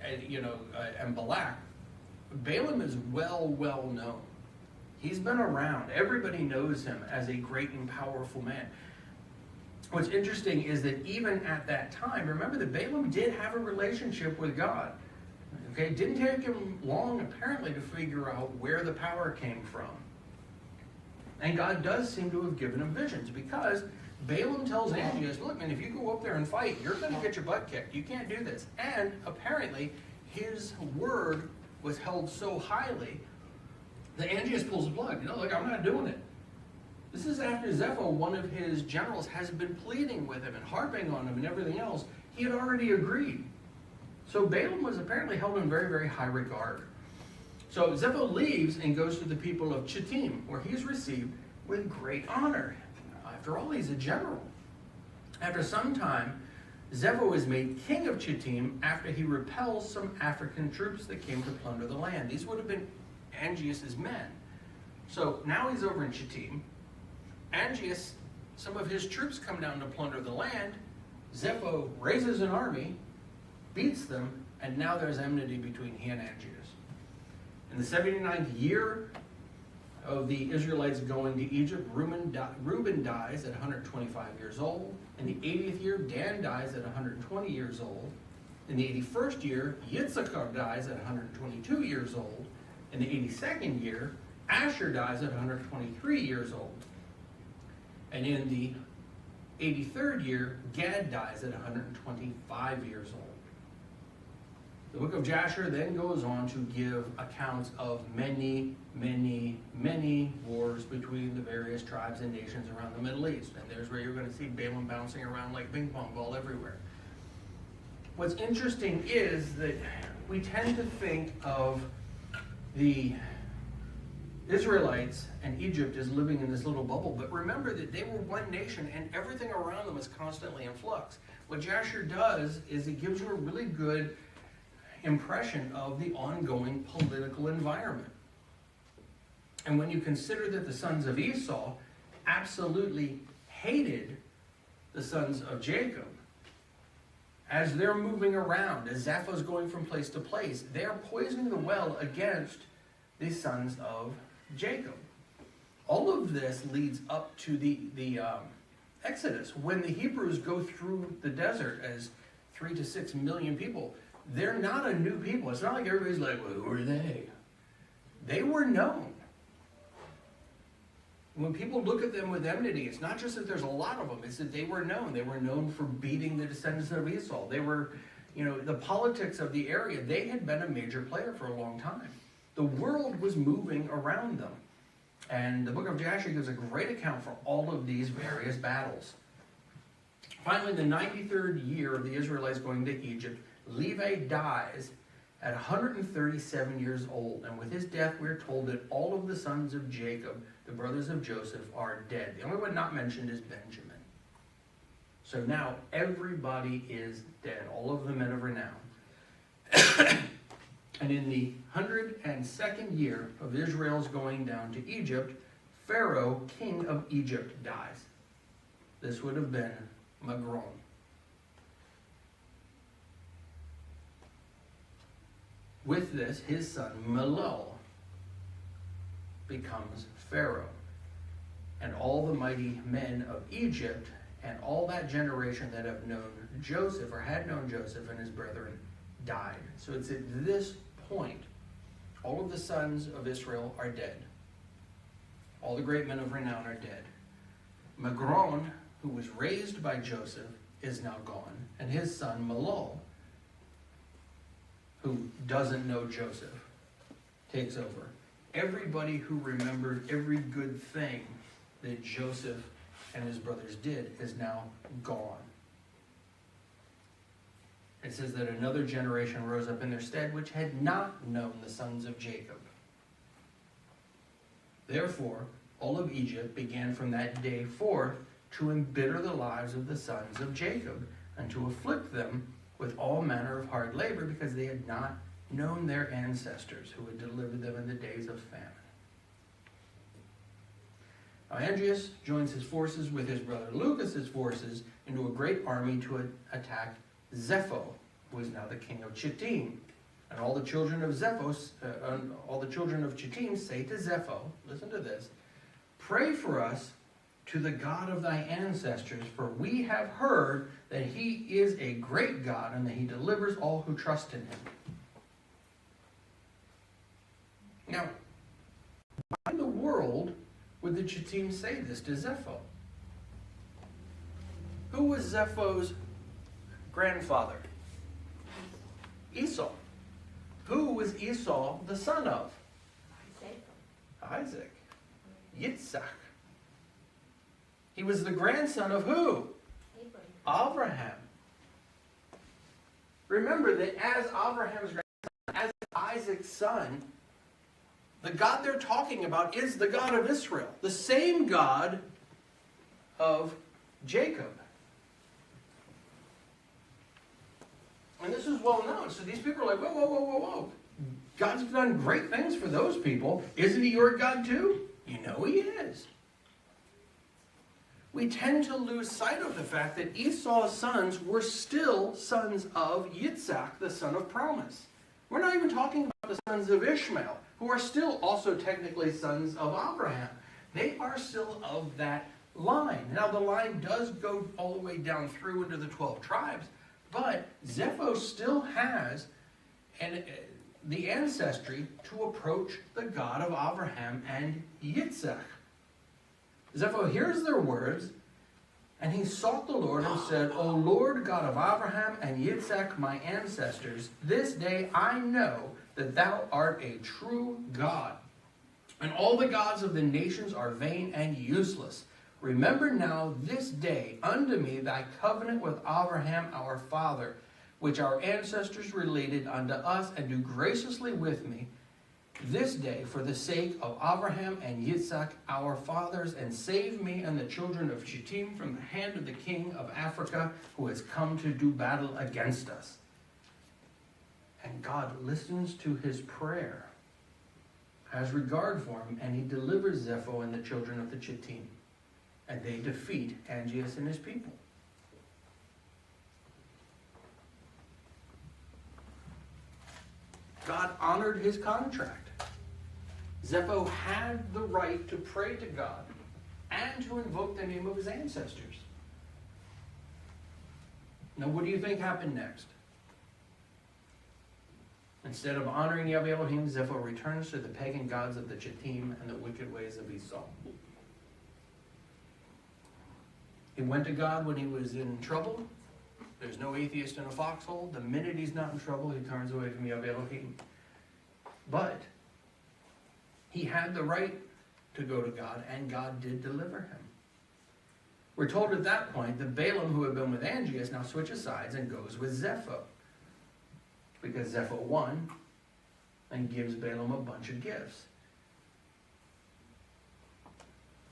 and Balak, Balaam is well known. He's been around. Everybody knows him as a great and powerful man. What's interesting is that even at that time, remember that Balaam did have a relationship with God. Okay, it didn't take him long, apparently, to figure out where the power came from. And God does seem to have given him visions, because Balaam tells Angeas, look, man, if you go up there and fight, you're going to get your butt kicked. You can't do this. And apparently, his word was held so highly that Angeas pulls the plug. Look, I'm not doing it. This is after Zepho, one of his generals, has been pleading with him and harping on him and everything else. He had already agreed. So Balaam was apparently held in very, very high regard. So Zepho leaves and goes to the people of Chittim, where he is received with great honor. After all, he's a general. After some time, Zepho is made king of Chittim after he repels some African troops that came to plunder the land. These would have been Angeas's men. So now he's over in Chittim. Angeas, some of his troops come down to plunder the land. Zepho raises an army, beats them, and now there's enmity between he and Angeas. In the 79th year of the Israelites going to Egypt, Reuben dies at 125 years old. In the 80th year, Dan dies at 120 years old. In the 81st year, Yitzchak dies at 122 years old. In the 82nd year, Asher dies at 123 years old. And in the 83rd year, Gad dies at 125 years old. The book of Jasher then goes on to give accounts of many, many, many wars between the various tribes and nations around the Middle East. And there's where you're going to see Balaam bouncing around like ping pong ball everywhere. What's interesting is that we tend to think of the Israelites and Egypt as living in this little bubble, but remember that they were one nation and everything around them is constantly in flux. What Jasher does is it gives you a really good impression of the ongoing political environment. And when you consider that the sons of Esau absolutely hated the sons of Jacob, as they're moving around, as Zepho's going from place to place, they're poisoning the well against the sons of Jacob. All of this leads up to the Exodus, when the Hebrews go through the desert as 3 to 6 million people. They're not a new people. It's not like everybody's like, well, who are they? They were known. When people look at them with enmity, it's not just that there's a lot of them, it's that they were known. They were known for beating the descendants of Esau. They were, the politics of the area, they had been a major player for a long time. The world was moving around them. And the book of Jasher gives a great account for all of these various battles. Finally, the 93rd year of the Israelites going to Egypt, Levi dies at 137 years old, and with his death we're told that all of the sons of Jacob, the brothers of Joseph, are dead. The only one not mentioned is Benjamin. So now everybody is dead, all of the men of renown. And in the 102nd year of Israel's going down to Egypt, Pharaoh, king of Egypt, dies. This would have been Magron. With this, his son Melol becomes Pharaoh. And all the mighty men of Egypt and all that generation that have known Joseph or had known Joseph and his brethren died. So it's at this point, all of the sons of Israel are dead. All the great men of renown are dead. Magron, who was raised by Joseph, is now gone. And his son Melol, who doesn't know Joseph, takes over. Everybody who remembered every good thing that Joseph and his brothers did is now gone. It says that another generation rose up in their stead which had not known the sons of Jacob. Therefore, all of Egypt began from that day forth to embitter the lives of the sons of Jacob and to afflict them with all manner of hard labor, because they had not known their ancestors who had delivered them in the days of famine. Now Angeas joins his forces with his brother Lucas's forces into a great army to attack Zepho, who is now the king of Chittim. And all the children of Chittim say to Zepho, listen to this, pray for us to the God of thy ancestors, for we have heard that he is a great God and that he delivers all who trust in him. Now, why in the world would the Chittim say this to Zepho? Who was Zepho's grandfather? Esau. Who was Esau the son of? Isaac. Yitzhak. He was the grandson of who? Abraham. Remember that as Abraham's grandson, as Isaac's son, the God they're talking about is the God of Israel, the same God of Jacob. And this is well known. So these people are like, whoa, whoa, whoa, whoa, whoa. God's done great things for those people. Isn't he your God too? You know he is. We tend to lose sight of the fact that Esau's sons were still sons of Yitzhak, the son of promise. We're not even talking about the sons of Ishmael, who are still also technically sons of Abraham. They are still of that line. Now the line does go all the way down through into the 12 tribes, but Zepho still has the ancestry to approach the God of Abraham and Yitzhak. Zepho hears their words, and he sought the Lord and said, O Lord God of Abraham and Yitzhak, my ancestors, this day I know that thou art a true God, and all the gods of the nations are vain and useless. Remember now this day unto me thy covenant with Abraham our father, which our ancestors related unto us, and do graciously with me this day for the sake of Abraham and Yitzhak our fathers, and save me and the children of Shittim from the hand of the king of Africa, who has come to do battle against us. And God listens to his prayer, has regard for him, and he delivers Zepho and the children of the Shittim, and they defeat Angeas and his people. God honored his contract. Zepho had the right to pray to God and to invoke the name of his ancestors. Now, what do you think happened next? Instead of honoring Yahweh Elohim, Zepho returns to the pagan gods of the Shittim and the wicked ways of Esau. He went to God when he was in trouble. There's no atheist in a foxhole. The minute he's not in trouble, he turns away from Yahweh Elohim. But he had the right to go to God, and God did deliver him. We're told at that point that Balaam, who had been with Angeas, now switches sides and goes with Zepho, because Zepho won and gives Balaam a bunch of gifts.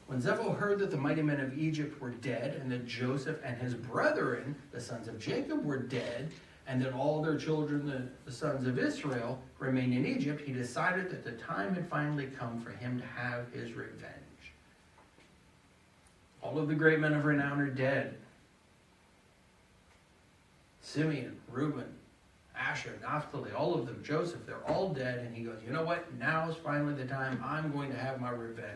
When Zepho heard that the mighty men of Egypt were dead, and that Joseph and his brethren, the sons of Jacob, were dead, and that all their children, the sons of Israel, remained in Egypt, he decided that the time had finally come for him to have his revenge. All of the great men of renown are dead. Simeon, Reuben, Asher, Naphtali, all of them, Joseph, they're all dead, and he goes, you know what? Now is finally the time. I'm going to have my revenge.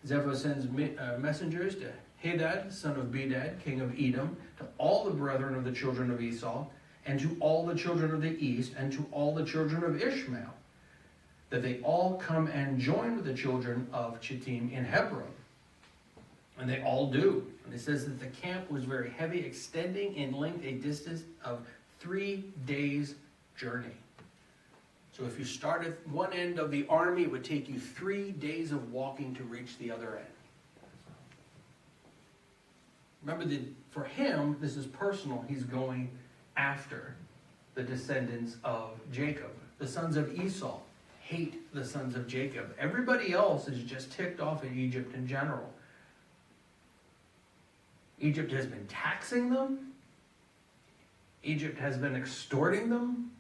Zepho sends messengers to Hadad, son of Bedad, king of Edom, to all the brethren of the children of Esau, and to all the children of the east, and to all the children of Ishmael, that they all come and join with the children of Shittim in Hebron. And they all do. And it says that the camp was very heavy, extending in length a distance of 3 days' journey. So if you start at one end of the army, it would take you 3 days of walking to reach the other end. Remember that for him, this is personal. He's going after the descendants of Jacob. The sons of Esau hate the sons of Jacob. Everybody else is just ticked off at Egypt in general. Egypt has been taxing them. Egypt has been extorting them.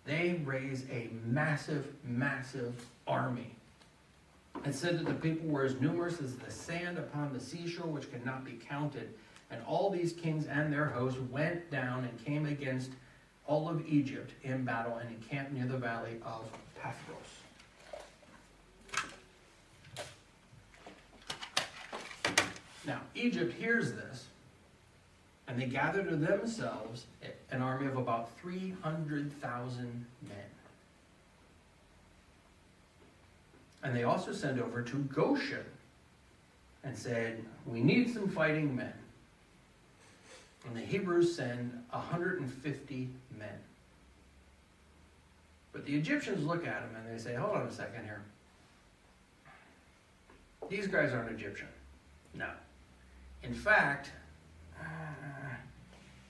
They raise a massive, massive army. It said that the people were as numerous as the sand upon the seashore, which cannot be counted. And all these kings and their hosts went down and came against all of Egypt in battle and encamped near the valley of Pathros. Now, Egypt hears this, and they gather to themselves an army of about 300,000 men. And they also sent over to Goshen and said, we need some fighting men. And the Hebrews send 150 men. But the Egyptians look at them and they say, hold on a second here. These guys aren't Egyptian. No. In fact,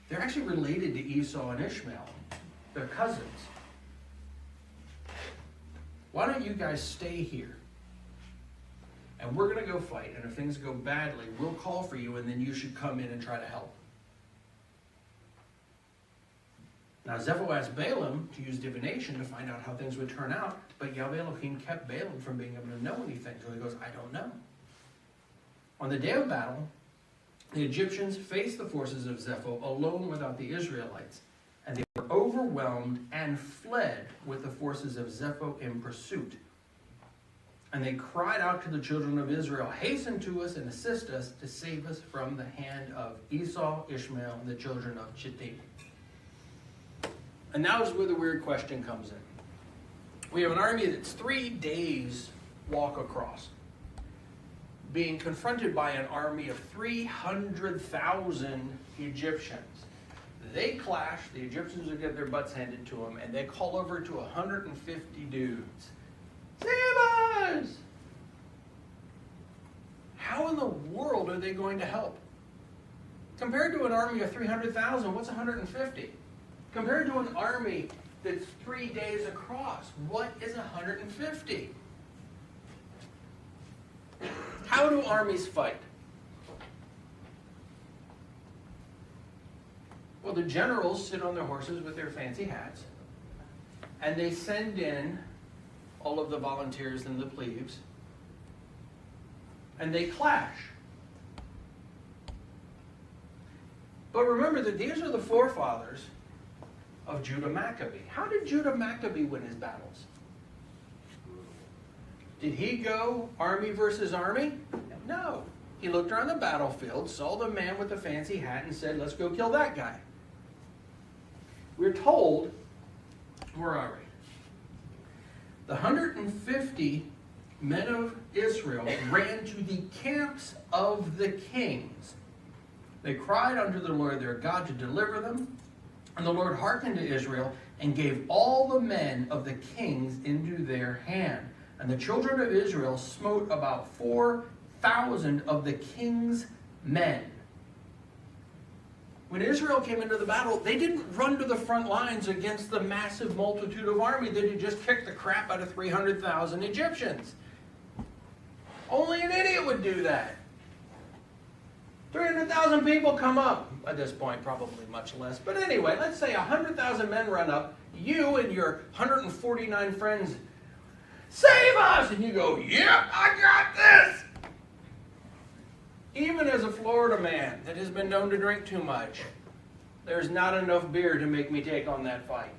They're actually related to Esau and Ishmael. They're cousins. Why don't you guys stay here? And we're going to go fight. And if things go badly, we'll call for you, and then you should come in and try to help. Now, Zepho asked Balaam to use divination to find out how things would turn out, but Yahweh Elohim kept Balaam from being able to know anything. So he goes, I don't know. On the day of battle, the Egyptians faced the forces of Zepho alone without the Israelites, and they were overwhelmed and fled with the forces of Zepho in pursuit. And they cried out to the children of Israel, hasten to us and assist us to save us from the hand of Esau, Ishmael, and the children of Chittim. And now is where the weird question comes in. We have an army that's 3 days walk across, being confronted by an army of 300,000 Egyptians. They clash, the Egyptians will get their butts handed to them, and they call over to 150 dudes. Save us! How in the world are they going to help? Compared to an army of 300,000, what's 150? Compared to an army that's 3 days across, what is 150? How do armies fight? Well, the generals sit on their horses with their fancy hats, and they send in all of the volunteers and the plebes, and they clash. But remember that these are the forefathers of Judah Maccabee. How did Judah Maccabee win his battles? Did he go army versus army? No. He looked around the battlefield, saw the man with the fancy hat, and said, let's go kill that guy. We're told, where are we? The 150 men of Israel ran to the camps of the kings. They cried unto the Lord their God to deliver them. And the Lord hearkened to Israel and gave all the men of the kings into their hand. And the children of Israel smote about 4,000 of the king's men. When Israel came into the battle, they didn't run to the front lines against the massive multitude of army that had just kicked the crap out of 300,000 Egyptians. Only an idiot would do that. 300,000 people come up. At this point, probably much less. But anyway, let's say 100,000 men run up. You and your 149 friends, save us! And you go, yeah, I got this! Even as a Florida man that has been known to drink too much, there's not enough beer to make me take on that fight.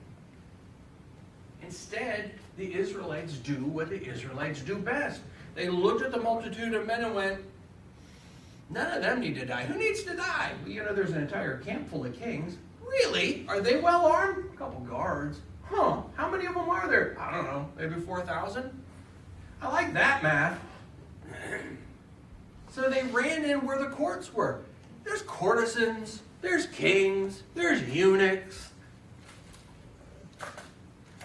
Instead, the Israelites do what the Israelites do best. They looked at the multitude of men and went, none of them need to die. Who needs to die? Well, you know, there's an entire camp full of kings. Really? Are they well armed? A couple guards. Huh. How many of them are there? I don't know. Maybe 4,000? I like that math. So they ran in where the courts were. There's courtesans. There's kings. There's eunuchs.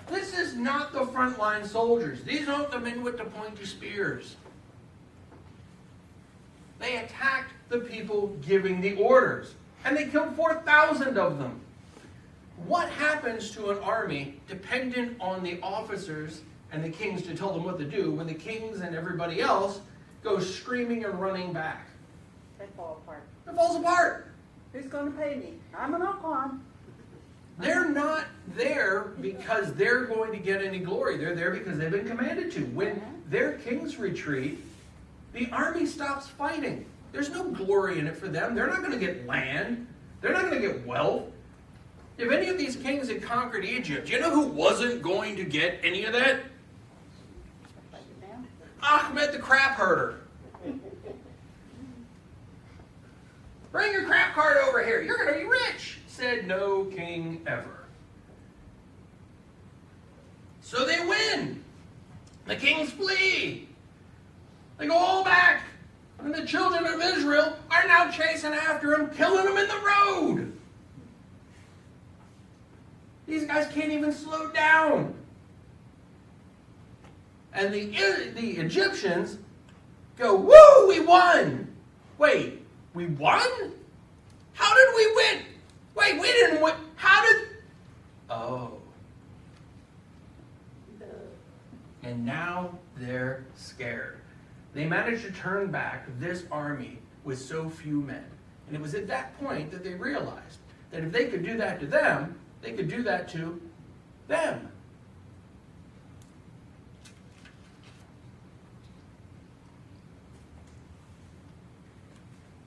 This is not the frontline soldiers. These aren't the men with the pointy spears. They attacked the people giving the orders. And they killed 4,000 of them. What happens to an army dependent on the officers and the kings to tell them what to do when the kings and everybody else go screaming and running back? They fall apart. It falls apart. Who's going to pay me? I'm an Alquan. They're not there because they're going to get any glory. They're there because they've been commanded to. When their kings retreat, the army stops fighting. There's no glory in it for them. They're not going to get land. They're not going to get wealth. If any of these kings had conquered Egypt, you know who wasn't going to get any of that? Ahmed the crap herder. Bring your crap cart over here. You're going to be rich, said no king ever. So they win. The kings flee. They go all back. And the children of Israel are now chasing after them, killing them in the road. These guys can't even slow down. And the Egyptians go, woo, we won. Wait, we won? How did we win? Wait, we didn't win. How did... Oh. And now they're scared. They managed to turn back this army with so few men. And it was at that point that they realized that if they could do that to them, they could do that to them.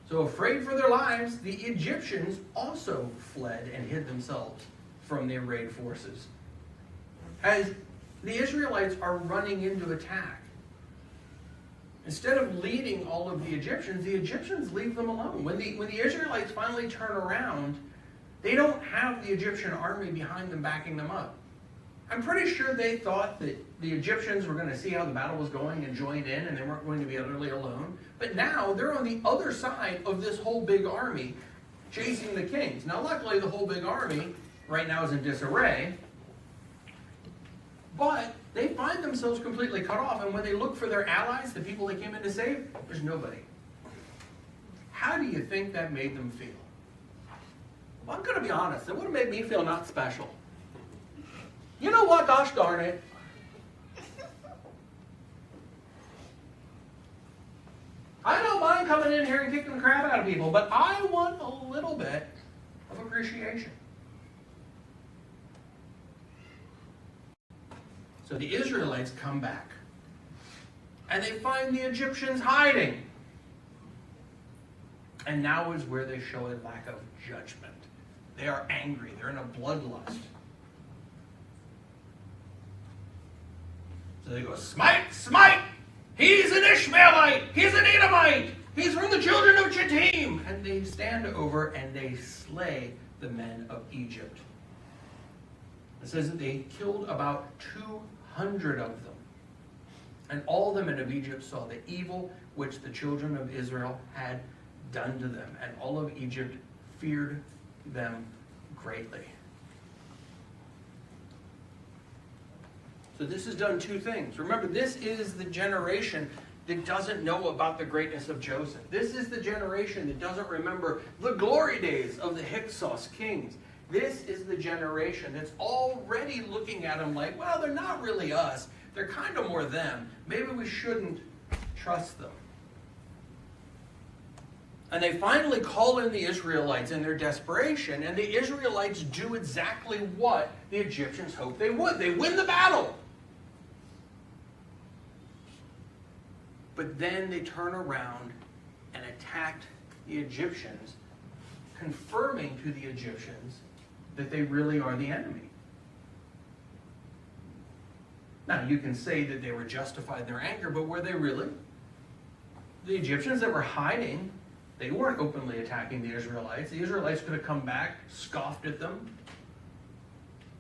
So afraid for their lives, the Egyptians also fled and hid themselves from the arrayed forces. As the Israelites are running into attack, instead of leading all of the Egyptians leave them alone. When the Israelites finally turn around, they don't have the Egyptian army behind them backing them up. I'm pretty sure they thought that the Egyptians were going to see how the battle was going and join in, and they weren't going to be utterly alone. But now they're on the other side of this whole big army chasing the kings. Now luckily the whole big army right now is in disarray, but they find themselves completely cut off, and when they look for their allies, the people they came in to save, there's nobody. How do you think that made them feel? Well, I'm going to be honest, it would have made me feel not special. You know what, gosh darn it. I don't mind coming in here and kicking the crap out of people, but I want a little bit of appreciation. So the Israelites come back, and they find the Egyptians hiding. And now is where they show a lack of judgment. They are angry. They're in a bloodlust. So they go, smite, smite! He's an Ishmaelite! He's an Edomite! He's from the children of Chittim! And they stand over and they slay the men of Egypt. It says that they killed about 200 of them. And all the men of Egypt saw the evil which the children of Israel had done to them. And all of Egypt feared them greatly. So this has done two things. Remember, this is the generation that doesn't know about the greatness of Joseph. This is the generation that doesn't remember the glory days of the Hyksos kings. This is the generation that's already looking at them like, well, they're not really us. They're kind of more them. Maybe we shouldn't trust them. And they finally call in the Israelites in their desperation, and the Israelites do exactly what the Egyptians hoped they would. They win the battle. But then they turn around and attacked the Egyptians, confirming to the Egyptians that they really are the enemy. Now, you can say that they were justified in their anger, but were they really? The Egyptians that were hiding, they weren't openly attacking the Israelites. The Israelites could have come back, scoffed at them.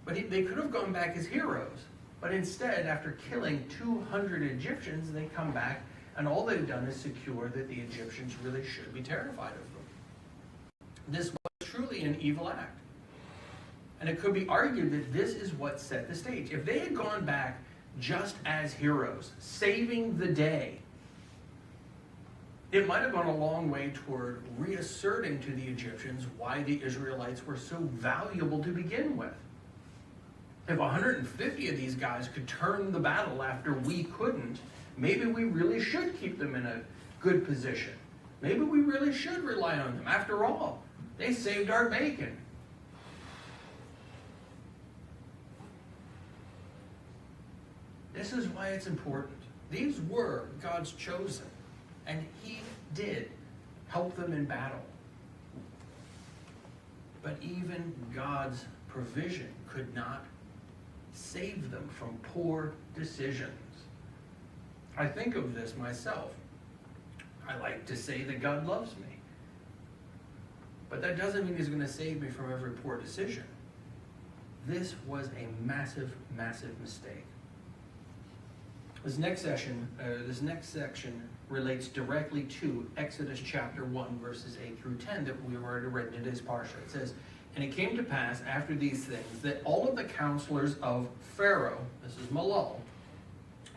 But they could have gone back as heroes. But instead, after killing 200 Egyptians, they come back, and all they've done is secure that the Egyptians really should be terrified of them. This was truly an evil act. And it could be argued that this is what set the stage. If they had gone back just as heroes, saving the day, it might have gone a long way toward reasserting to the Egyptians why the Israelites were so valuable to begin with. If 150 of these guys could turn the battle after we couldn't, maybe we really should keep them in a good position. Maybe we really should rely on them. After all, they saved our bacon. This is why it's important. These were God's chosen, and He did help them in battle. But even God's provision could not save them from poor decisions. I think of this myself. I like to say that God loves me. But that doesn't mean He's going to save me from every poor decision. This was a massive, massive mistake. This next section relates directly to Exodus chapter 1, verses 8 through 10 that we've already read in today's Parashah. It says, "And it came to pass after these things that all of the counselors of Pharaoh," this is Malal,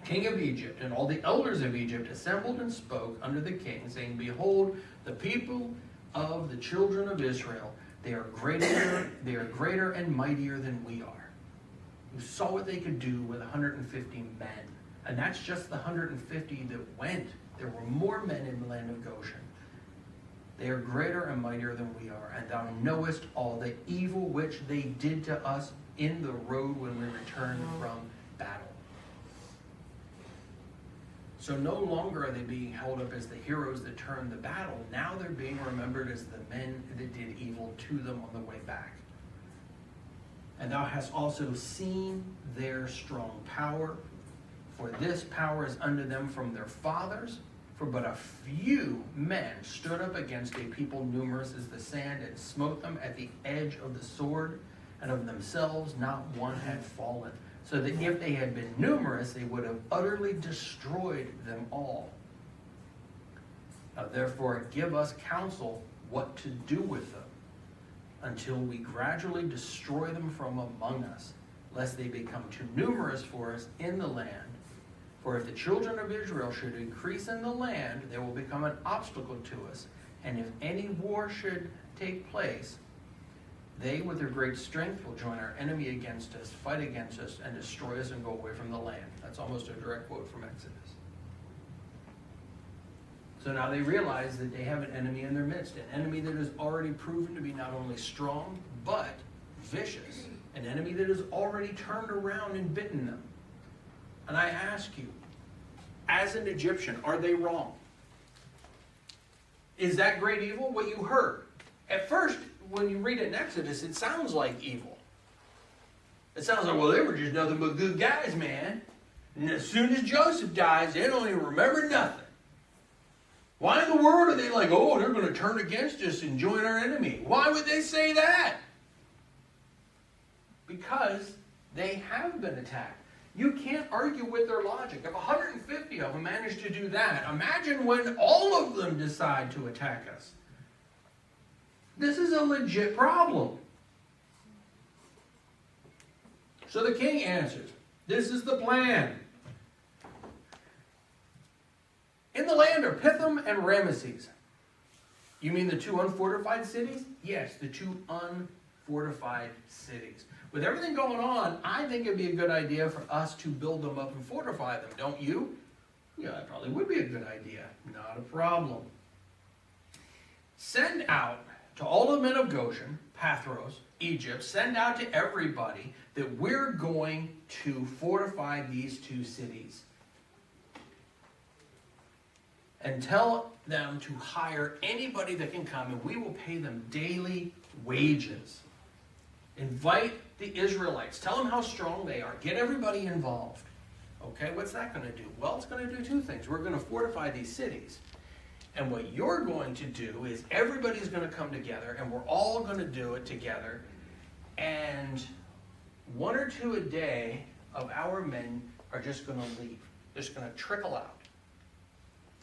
king of Egypt, and all the elders of Egypt assembled and spoke unto the king, saying, Behold, the people of the children of Israel They are greater and mightier than we are. You saw what they could do with 150 men. And that's just the 150 that went. There were more men in the land of Goshen. They are greater and mightier than we are, and thou knowest all the evil which they did to us in the road when we returned from battle. So no longer are they being held up as the heroes that turned the battle. Now they're being remembered as the men that did evil to them on the way back. And thou hast also seen their strong power, for this power is unto them from their fathers. For but a few men stood up against a people numerous as the sand, and smote them at the edge of the sword, and of themselves not one had fallen. So that if they had been numerous, they would have utterly destroyed them all. Now therefore give us counsel what to do with them, until we gradually destroy them from among us, lest they become too numerous for us in the land. For if the children of Israel should increase in the land, they will become an obstacle to us. And if any war should take place, they with their great strength will join our enemy against us, fight against us, and destroy us and go away from the land. That's almost a direct quote from Exodus. So now they realize that they have an enemy in their midst, an enemy that is already proven to be not only strong, but vicious. An enemy that has already turned around and bitten them. And I ask you, as an Egyptian, are they wrong? Is that great evil what you heard? At first, when you read it in Exodus, it sounds like evil. It sounds like, well, they were just nothing but good guys, man. And as soon as Joseph dies, they don't even remember nothing. Why in the world are they like, oh, they're going to turn against us and join our enemy? Why would they say that? Because they have been attacked. You can't argue with their logic. If 150 of them managed to do that, imagine when all of them decide to attack us. This is a legit problem. So the king answers, this is the plan. In the land are Pithom and Ramesses. You mean the two unfortified cities? Yes, the two unfortified cities. With everything going on, I think it'd be a good idea for us to build them up and fortify them, don't you? Yeah, that probably would be a good idea. Not a problem. Send out to all the men of Goshen, Pathros, Egypt, send out to everybody that we're going to fortify these two cities. And tell them to hire anybody that can come, and we will pay them daily wages. Invite the Israelites. Tell them how strong they are. Get everybody involved. Okay, what's that going to do? Well, it's going to do two things. We're going to fortify these cities. And what you're going to do is everybody's going to come together, and we're all going to do it together. And one or two a day of our men are just going to leave. They're just going to trickle out.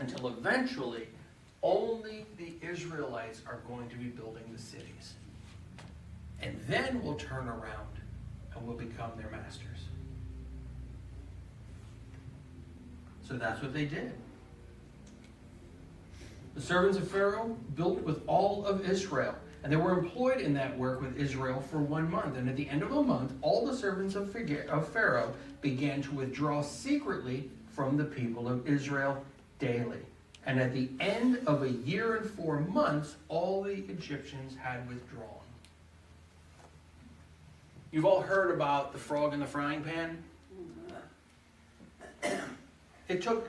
Until eventually, only the Israelites are going to be building the cities. And then we'll turn around and we'll become their masters. So that's what they did. The servants of Pharaoh built with all of Israel, and they were employed in that work with Israel for 1 month. And at the end of a month, all the servants of Pharaoh began to withdraw secretly from the people of Israel daily. And at the end of 1 year and 4 months, all the Egyptians had withdrawn. You've all heard about the frog in the frying pan? It took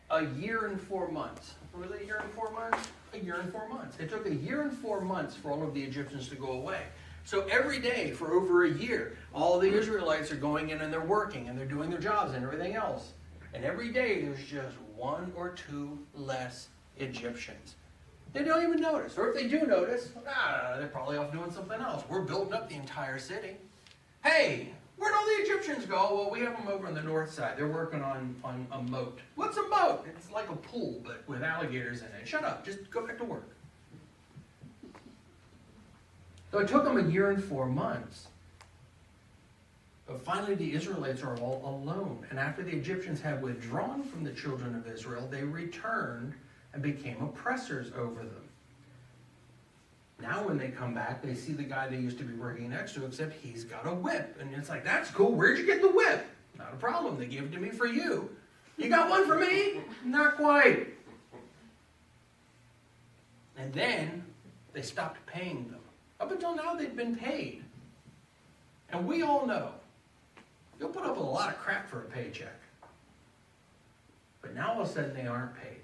1 year and 4 months. Was it 1 year and 4 months? 1 year and 4 months. It took 1 year and 4 months for all of the Egyptians to go away. So every day for over 1 year, all the Israelites are going in and they're working and they're doing their jobs and everything else. And every day there's just 1 or 2 less Egyptians. They don't even notice. Or if they do notice, they're probably off doing something else. We're building up the entire city. Hey, where'd all the Egyptians go? Well, we have them over on the north side. They're working on a moat. What's a moat? It's like a pool, but with alligators in it. Shut up. Just go back to work. So it took them 1 year and 4 months. But finally, the Israelites are all alone. And after the Egyptians had withdrawn from the children of Israel, they returned and became oppressors over them. Now when they come back, they see the guy they used to be working next to, except he's got a whip. And it's like, that's cool, where'd you get the whip? Not a problem, they gave it to me for you. You got one for me? Not quite. And then they stopped paying them. Up until now, they'd been paid. And we all know, you'll put up with a lot of crap for a paycheck. But now all of a sudden they aren't paid.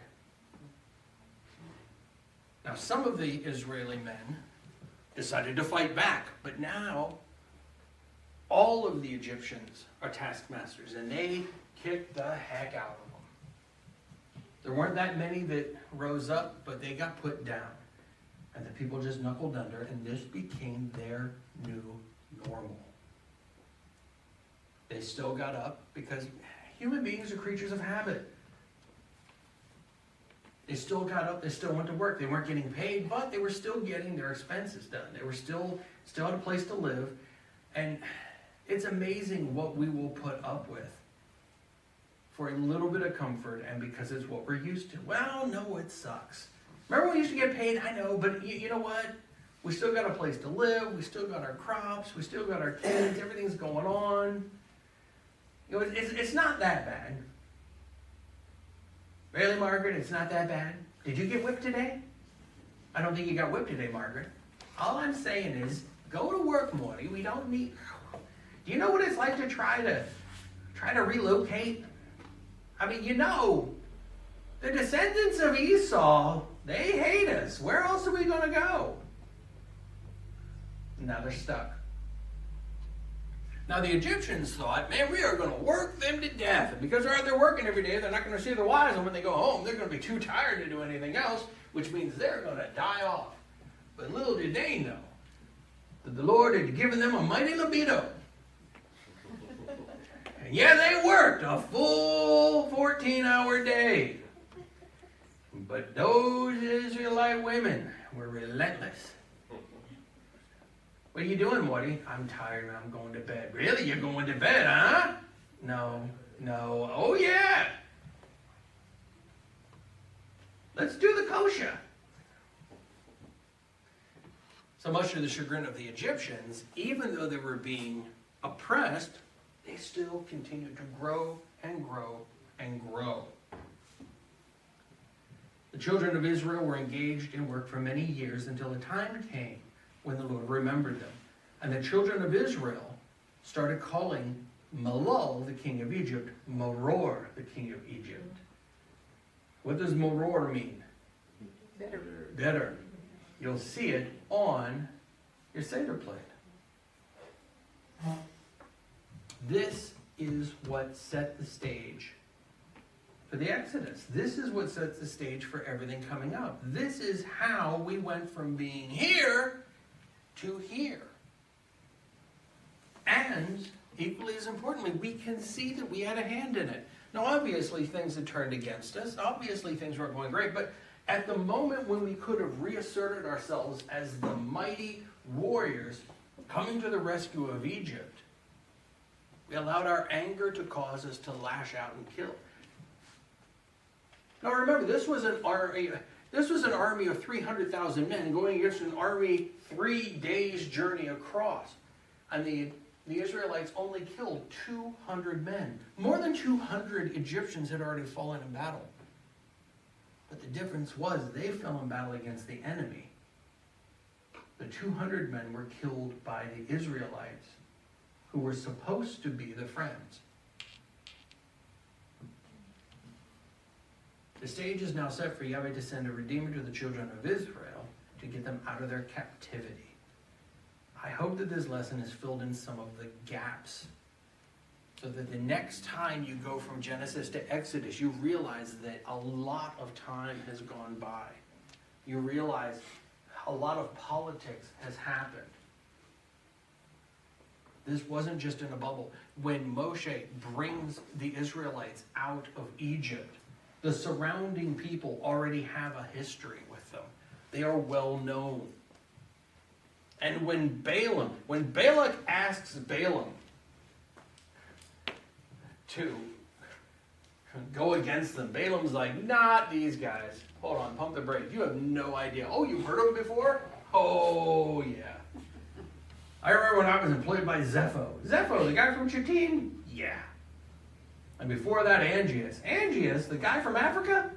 Now some of the Israeli men decided to fight back, but now all of the Egyptians are taskmasters, and they kicked the heck out of them. There weren't that many that rose up, but they got put down. And the people just knuckled under, and this became their new normal. They still got up because human beings are creatures of habit. They still got up, they still went to work. They weren't getting paid, but they were still getting their expenses done. They were still had a place to live. And it's amazing what we will put up with for a little bit of comfort, and because it's what we're used to. Well, no, it sucks. Remember when we used to get paid? I know, but you know what? We still got a place to live. We still got our crops. We still got our kids. Everything's going on. You know, it's not that bad. Really, Margaret? It's not that bad? Did you get whipped today? I don't think you got whipped today, Margaret. All I'm saying is, go to work, Morty. We don't need... Do you know what it's like to try to relocate? I mean, you know, the descendants of Esau, they hate us. Where else are we going to go? Now they're stuck. Now the Egyptians thought, man, we are going to work them to death. And because they're out there working every day, they're not going to see their wives. And when they go home, they're going to be too tired to do anything else, which means they're going to die off. But little did they know that the Lord had given them a mighty libido. And yeah, they worked a full 14-hour day. But those Israelite women were relentless. What are you doing, Morty? I'm tired and I'm going to bed. Really? You're going to bed, huh? No. Oh, yeah. Let's do the kosher. So much to the chagrin of the Egyptians, even though they were being oppressed, they still continued to grow and grow and grow. The children of Israel were engaged in work for many years until a time came when the Lord remembered them. And the children of Israel started calling Malul, the king of Egypt, Meror, the king of Egypt. What does Meror mean? Better. You'll see it on your Seder plate. This is what set the stage for the Exodus. This is what sets the stage for everything coming up. This is how we went from being here to here. And equally as importantly, we can see that we had a hand in it. Now, obviously, things had turned against us. Obviously, things weren't going great. But at the moment when we could have reasserted ourselves as the mighty warriors coming to the rescue of Egypt, we allowed our anger to cause us to lash out and kill. Now, remember, this was an army of 300,000 men going against an army 3 days' journey across. And the Israelites only killed 200 men. More than 200 Egyptians had already fallen in battle. But the difference was they fell in battle against the enemy. The 200 men were killed by the Israelites, who were supposed to be the friends. The stage is now set for Yahweh to send a redeemer to the children of Israel to get them out of their captivity. I hope that this lesson has filled in some of the gaps so that the next time you go from Genesis to Exodus, you realize that a lot of time has gone by. You realize a lot of politics has happened. This wasn't just in a bubble. When Moshe brings the Israelites out of Egypt, the surrounding people already have a history with them. They are well known. And when Balak asks Balaam to go against them, Balaam's like, not these guys. Hold on, pump the brakes. You have no idea. Oh, you've heard of them before? Oh, yeah. I remember when I was employed by Zepho. Zepho, the guy from Chittim? Yeah. And before that, Angius. Angius, the guy from Africa?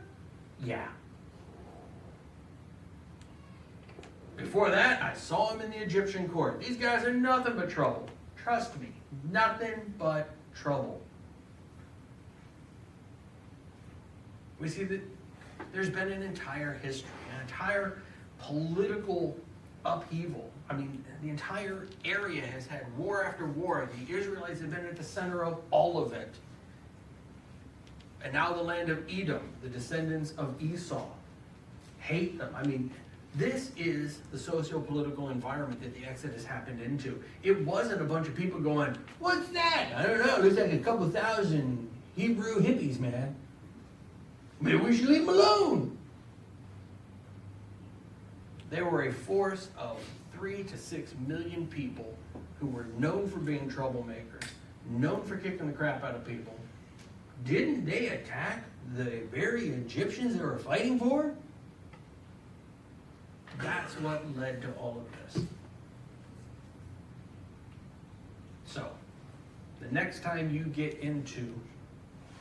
Yeah. Before that, I saw him in the Egyptian court. These guys are nothing but trouble. Trust me, nothing but trouble. We see that there's been an entire history, an entire political upheaval. I mean, the entire area has had war after war. The Israelites have been at the center of all of it. And now the land of Edom, the descendants of Esau, hate them. I mean, this is the socio-political environment that the Exodus happened into. It wasn't a bunch of people going, what's that? I don't know, it looks like a couple thousand Hebrew hippies, man. Maybe we should leave them alone. They were a force of 3 to 6 million people who were known for being troublemakers, known for kicking the crap out of people. Didn't they attack the very Egyptians they were fighting for? That's what led to all of this. So, the next time you get into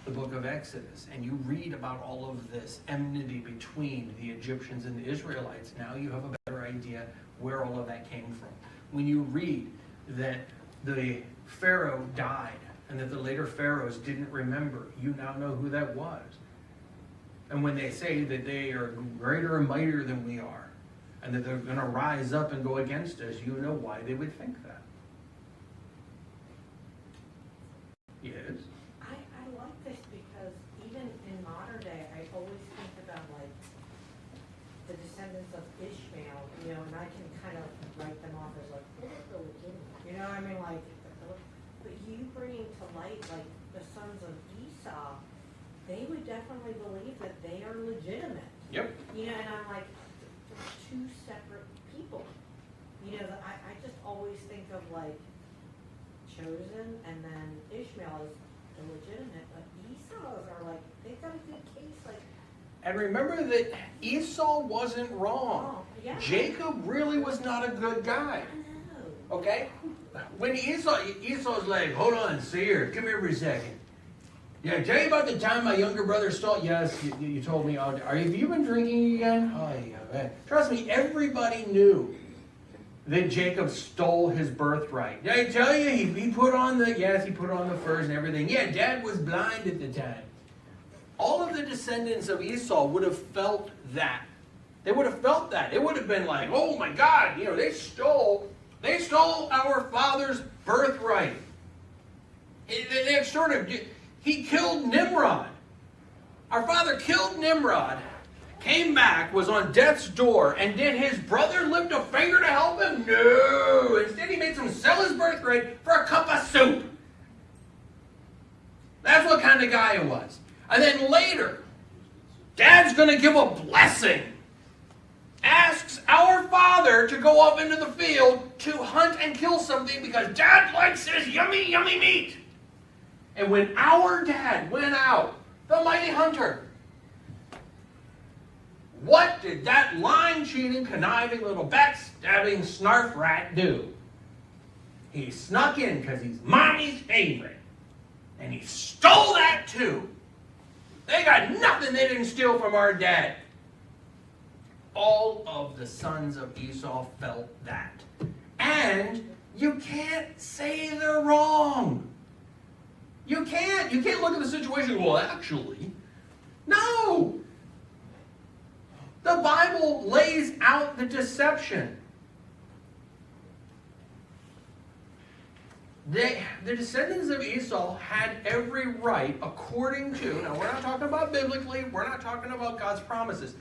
the book of Exodus and you read about all of this enmity between the Egyptians and the Israelites, now you have a better idea where all of that came from. When you read that the pharaoh died and that the later pharaohs didn't remember, you now know who that was. And when they say that they are greater and mightier than we are, and that they're going to rise up and go against us, you know why they would think that. Yes? I like this because even in modern day, I always think about like the descendants of Ishmael, you know, and I can kind of write them off as like, oh, they're legitimate. You know what I mean? Like, but you bringing to light like the sons of Esau, they would definitely believe that they are legitimate. Yep. You know, and I'm like, they're two separate people. You know, I just always think of like chosen and then Ishmael is illegitimate, but Esau's are like, they've got a good case, like. And remember that Esau wasn't wrong. Oh, yeah. Jacob really was not a good guy. I know. Okay? When Esau's like, hold on, Seer, come here for a second. Yeah, tell you about the time my younger brother stole. Yes, you told me. Have you been drinking again? Oh, yeah, man. Trust me, everybody knew that Jacob stole his birthright. Did I tell you? He put on the furs and everything. Yeah, Dad was blind at the time. All of the descendants of Esau would have felt that. They would have felt that. It would have been like, oh my God, you know, they stole our father's birthright. He killed Nimrod. Our father killed Nimrod, came back, was on death's door, and did his brother lift a finger to help him? No. Instead, he made him sell his birthright for a cup of soup. That's what kind of guy he was. And then later, Dad's going to give a blessing. Asks our father to go up into the field to hunt and kill something because Dad likes his yummy, yummy meat. And when our dad went out, the mighty hunter, what did that lying-cheating, conniving, little backstabbing snarf rat do? He snuck in because he's mommy's favorite. And he stole that too. They got nothing they didn't steal from our dad. All of the sons of Esau felt that. And you can't say they're wrong. You can't. You can't look at the situation, well, actually. No. The Bible lays out the deception. The descendants of Esau had every right according to, now we're not talking about biblically, we're not talking about God's promises,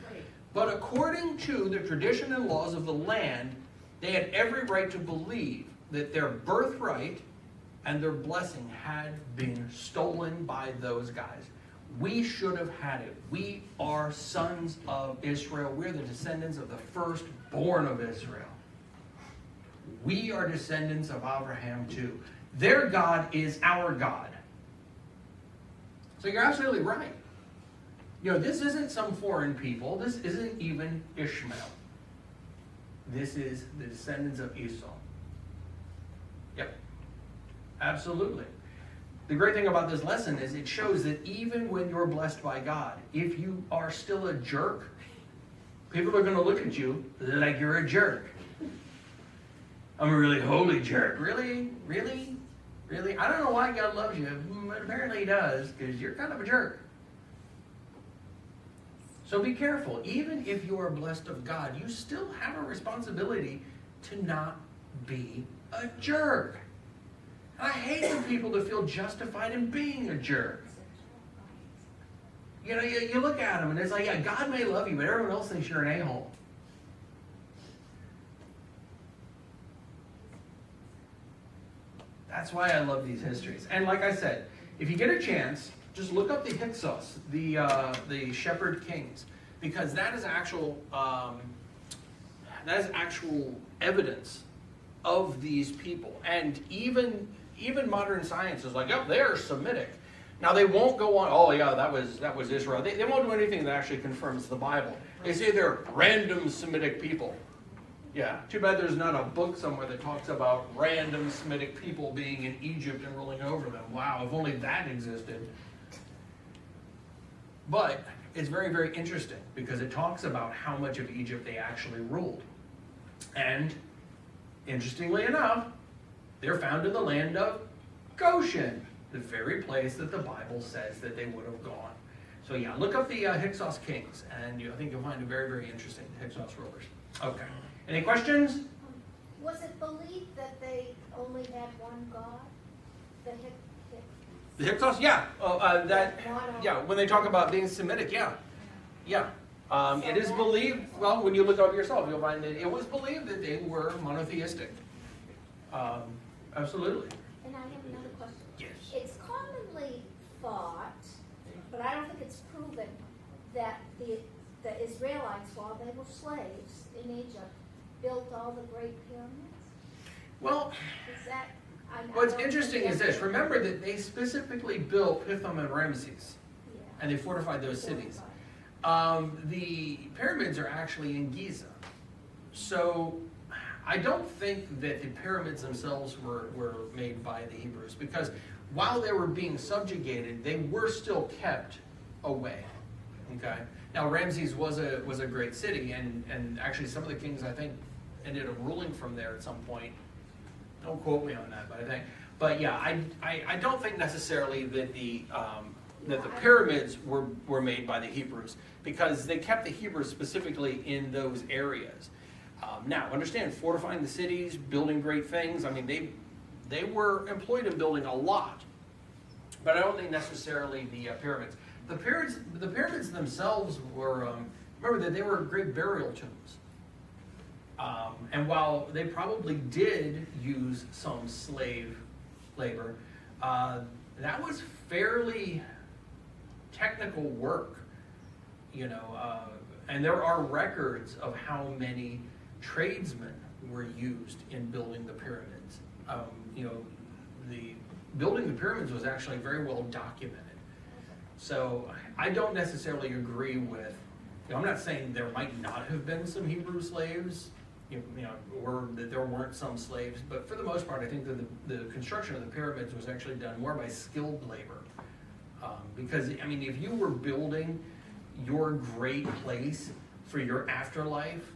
but according to the tradition and laws of the land, they had every right to believe that their birthright and their blessing had been stolen by those guys. We should have had it. We are sons of Israel. We're the descendants of the firstborn of Israel. We are descendants of Abraham too. Their God is our God. So you're absolutely right. You know, this isn't some foreign people. This isn't even Ishmael. this is the descendants of Esau. Yep, absolutely. The great thing about this lesson is it shows that even when you're blessed by God, if you are still a jerk, people are going to look at you like you're a jerk. I'm a really holy jerk. Really? Really? Really? I don't know why God loves you, but apparently he does, because you're kind of a jerk. So be careful. Even if you are blessed of God, you still have a responsibility to not be a jerk. I hate for people to feel justified in being a jerk. You know, you look at them and it's like, yeah, God may love you, but everyone else thinks you're an a-hole. That's why I love these histories. And like I said, if you get a chance, just look up the Hyksos, the shepherd kings, because that is actual evidence of these people. And even modern science is like, oh, they're Semitic. Now they won't go on, oh yeah, that was Israel. They won't do anything that actually confirms the Bible. They say they're random Semitic people. Yeah, too bad there's not a book somewhere that talks about random Semitic people being in Egypt and ruling over them. Wow, if only that existed. But it's very, very interesting because it talks about how much of Egypt they actually ruled. And interestingly enough, they're found in the land of Goshen, the very place that the Bible says that they would have gone. So yeah, look up the Hyksos kings, and I think you'll find it very, very interesting, the Hyksos rulers. Okay. Any questions? Was it believed that they only had one God? The Hyksos, yeah. When they talk about being Semitic, yeah. It is believed, well, when you look up yourself, you'll find that it was believed that they were monotheistic. Absolutely. And I have another question. Yes. It's commonly thought, but I don't think it's proven, that the Israelites, while they were slaves in Egypt, built all the great pyramids? Well, Is that... what's interesting is this. Remember that they specifically built Pithom and Ramses, Yeah. and they fortified those cities. The pyramids are actually in Giza. So I don't think that the pyramids themselves were made by the Hebrews, because while they were being subjugated, they were still kept away. Okay. Now Ramses was a great city, and actually some of the kings, I think, ended up ruling from there at some point. Don't quote me on that, but yeah, I don't think necessarily that the pyramids were made by the Hebrews, because they kept the Hebrews specifically in those areas. Now, understand, fortifying the cities, building great things. I mean, they were employed in building a lot, but I don't think necessarily the pyramids. The pyramids themselves were, remember that they were great burial tombs. And while they probably did use some slave labor, that was fairly technical work, and there are records of how many tradesmen were used in building the pyramids. The building the pyramids was actually very well documented. So I don't necessarily agree with, I'm not saying there might not have been some Hebrew slaves, or that there weren't some slaves, but for the most part, I think that the construction of the pyramids was actually done more by skilled labor. Because, if you were building your great place for your afterlife,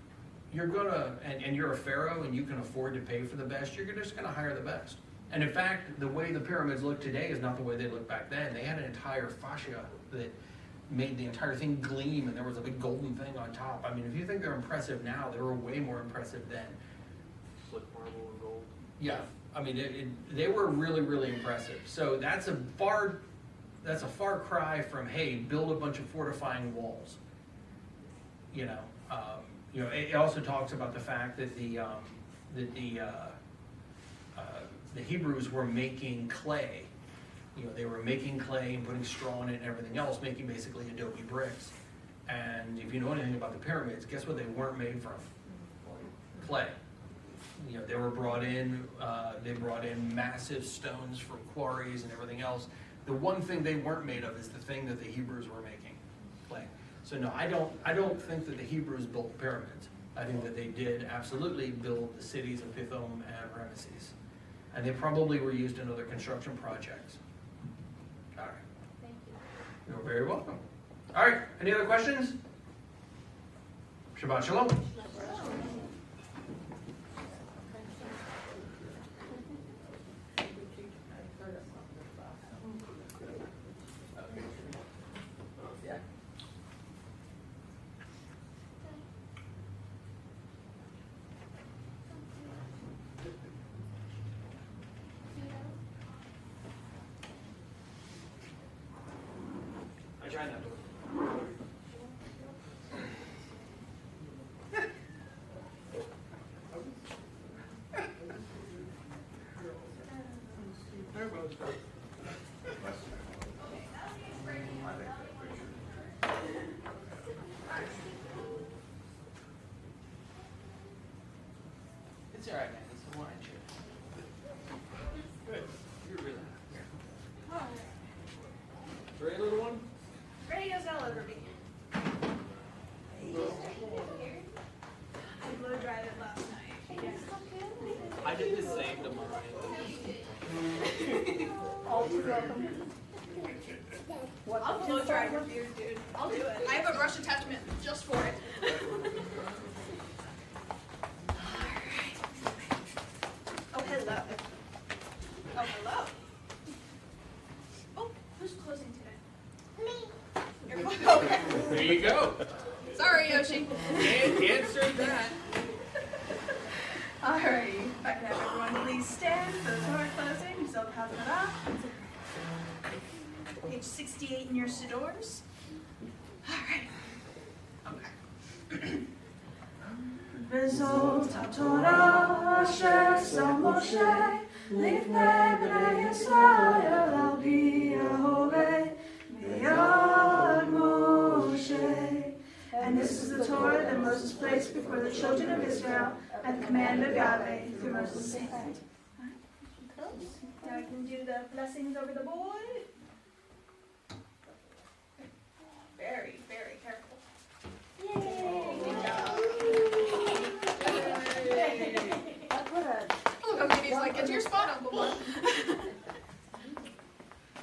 you're gonna, and you're a pharaoh and you can afford to pay for the best, you're just gonna hire the best. And in fact, the way the pyramids look today is not the way they looked back then. They had an entire fascia that made the entire thing gleam, and there was a big golden thing on top. If you think they're impressive now, they were way more impressive then. Slick marble and gold. Yeah, they were really, really impressive. So that's a far cry from, hey, build a bunch of fortifying walls. It also talks about the fact that the Hebrews were making clay. They were making clay and putting straw in it and everything else, making basically adobe bricks. And if you know anything about the pyramids, guess what they weren't made from? Clay. They were brought in, they brought in massive stones from quarries and everything else. The one thing they weren't made of is the thing that the Hebrews were making, clay. So no, I don't think that the Hebrews built the pyramids. I think that they did absolutely build the cities of Pithom and Ramesses. And they probably were used in other construction projects. All right. Thank you. You're very welcome. All right, any other questions? Shabbat Shalom. I tried not to. It's all right, man. It's a wine shit. Good. You're really Ready, little one? Ready as I'll ever be. I blow dried it last night. I did the same to mine. I'll blow dry your beard, dude. I'll do it. I have a brush attachment just for it. Oh, hello. Oh, hello. Oh, who's closing today? Me. Okay. There you go. Sorry, Yoshi. Answered that. Alrighty. If I could have everyone please stand for the Torah closing. So Hazara. Page 68 in your Sidors. Alright. Okay. וזאת התורה אשר שם משה לפני בני ישראל על פי ההורה ביד משה. And this is the Torah that Moses placed before the children of Israel at the command of Yahweh through Moses' hand. Now I can do the blessings over the board. Very, very careful. Yay! Good job. Look how Katie's like, get to your spot, Uncle Bob.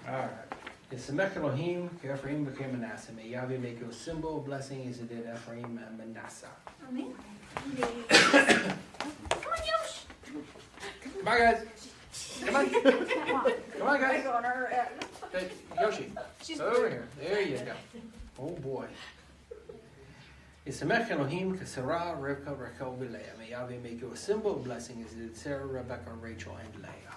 All right. Yisamech Elohim, Ephraim became Manasseh. May Yahweh make you a symbol of blessing as it did Ephraim and Manasseh. Amen. Come on, Yosh. Come on, guys. Come on. Come on, guys. Hey, Yoshi, over here. There you go. Oh, boy. Yisamech Elohim, Sarah, Rivka, Rachel, and Leah. May Yahweh make you a symbol of blessing as it did Sarah, Rebecca, Rachel, and Leah.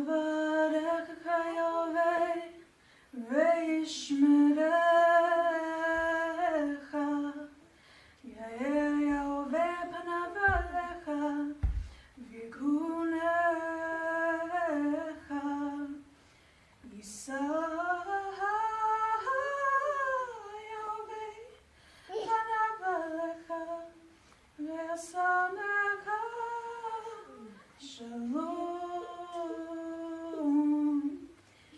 Yevarecha Yahweh ve'yishmerecha Yair Yahweh panav alecha v'yikunecha Yisa Yahweh panav alecha ve'asamecha Shalom.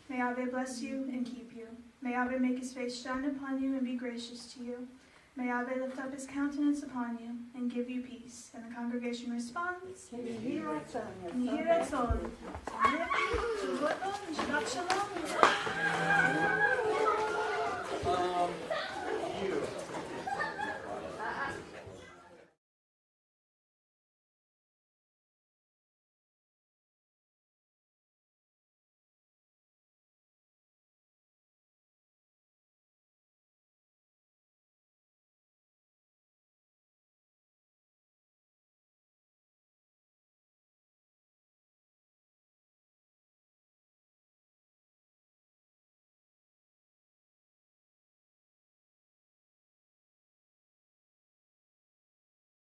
May Yahweh bless you and keep you. May Yahweh make his face shine upon you and be gracious to you. May Yahweh lift up his countenance upon you and give you peace. And the congregation responds, Yehi Ratzon. Shabbat Shalom.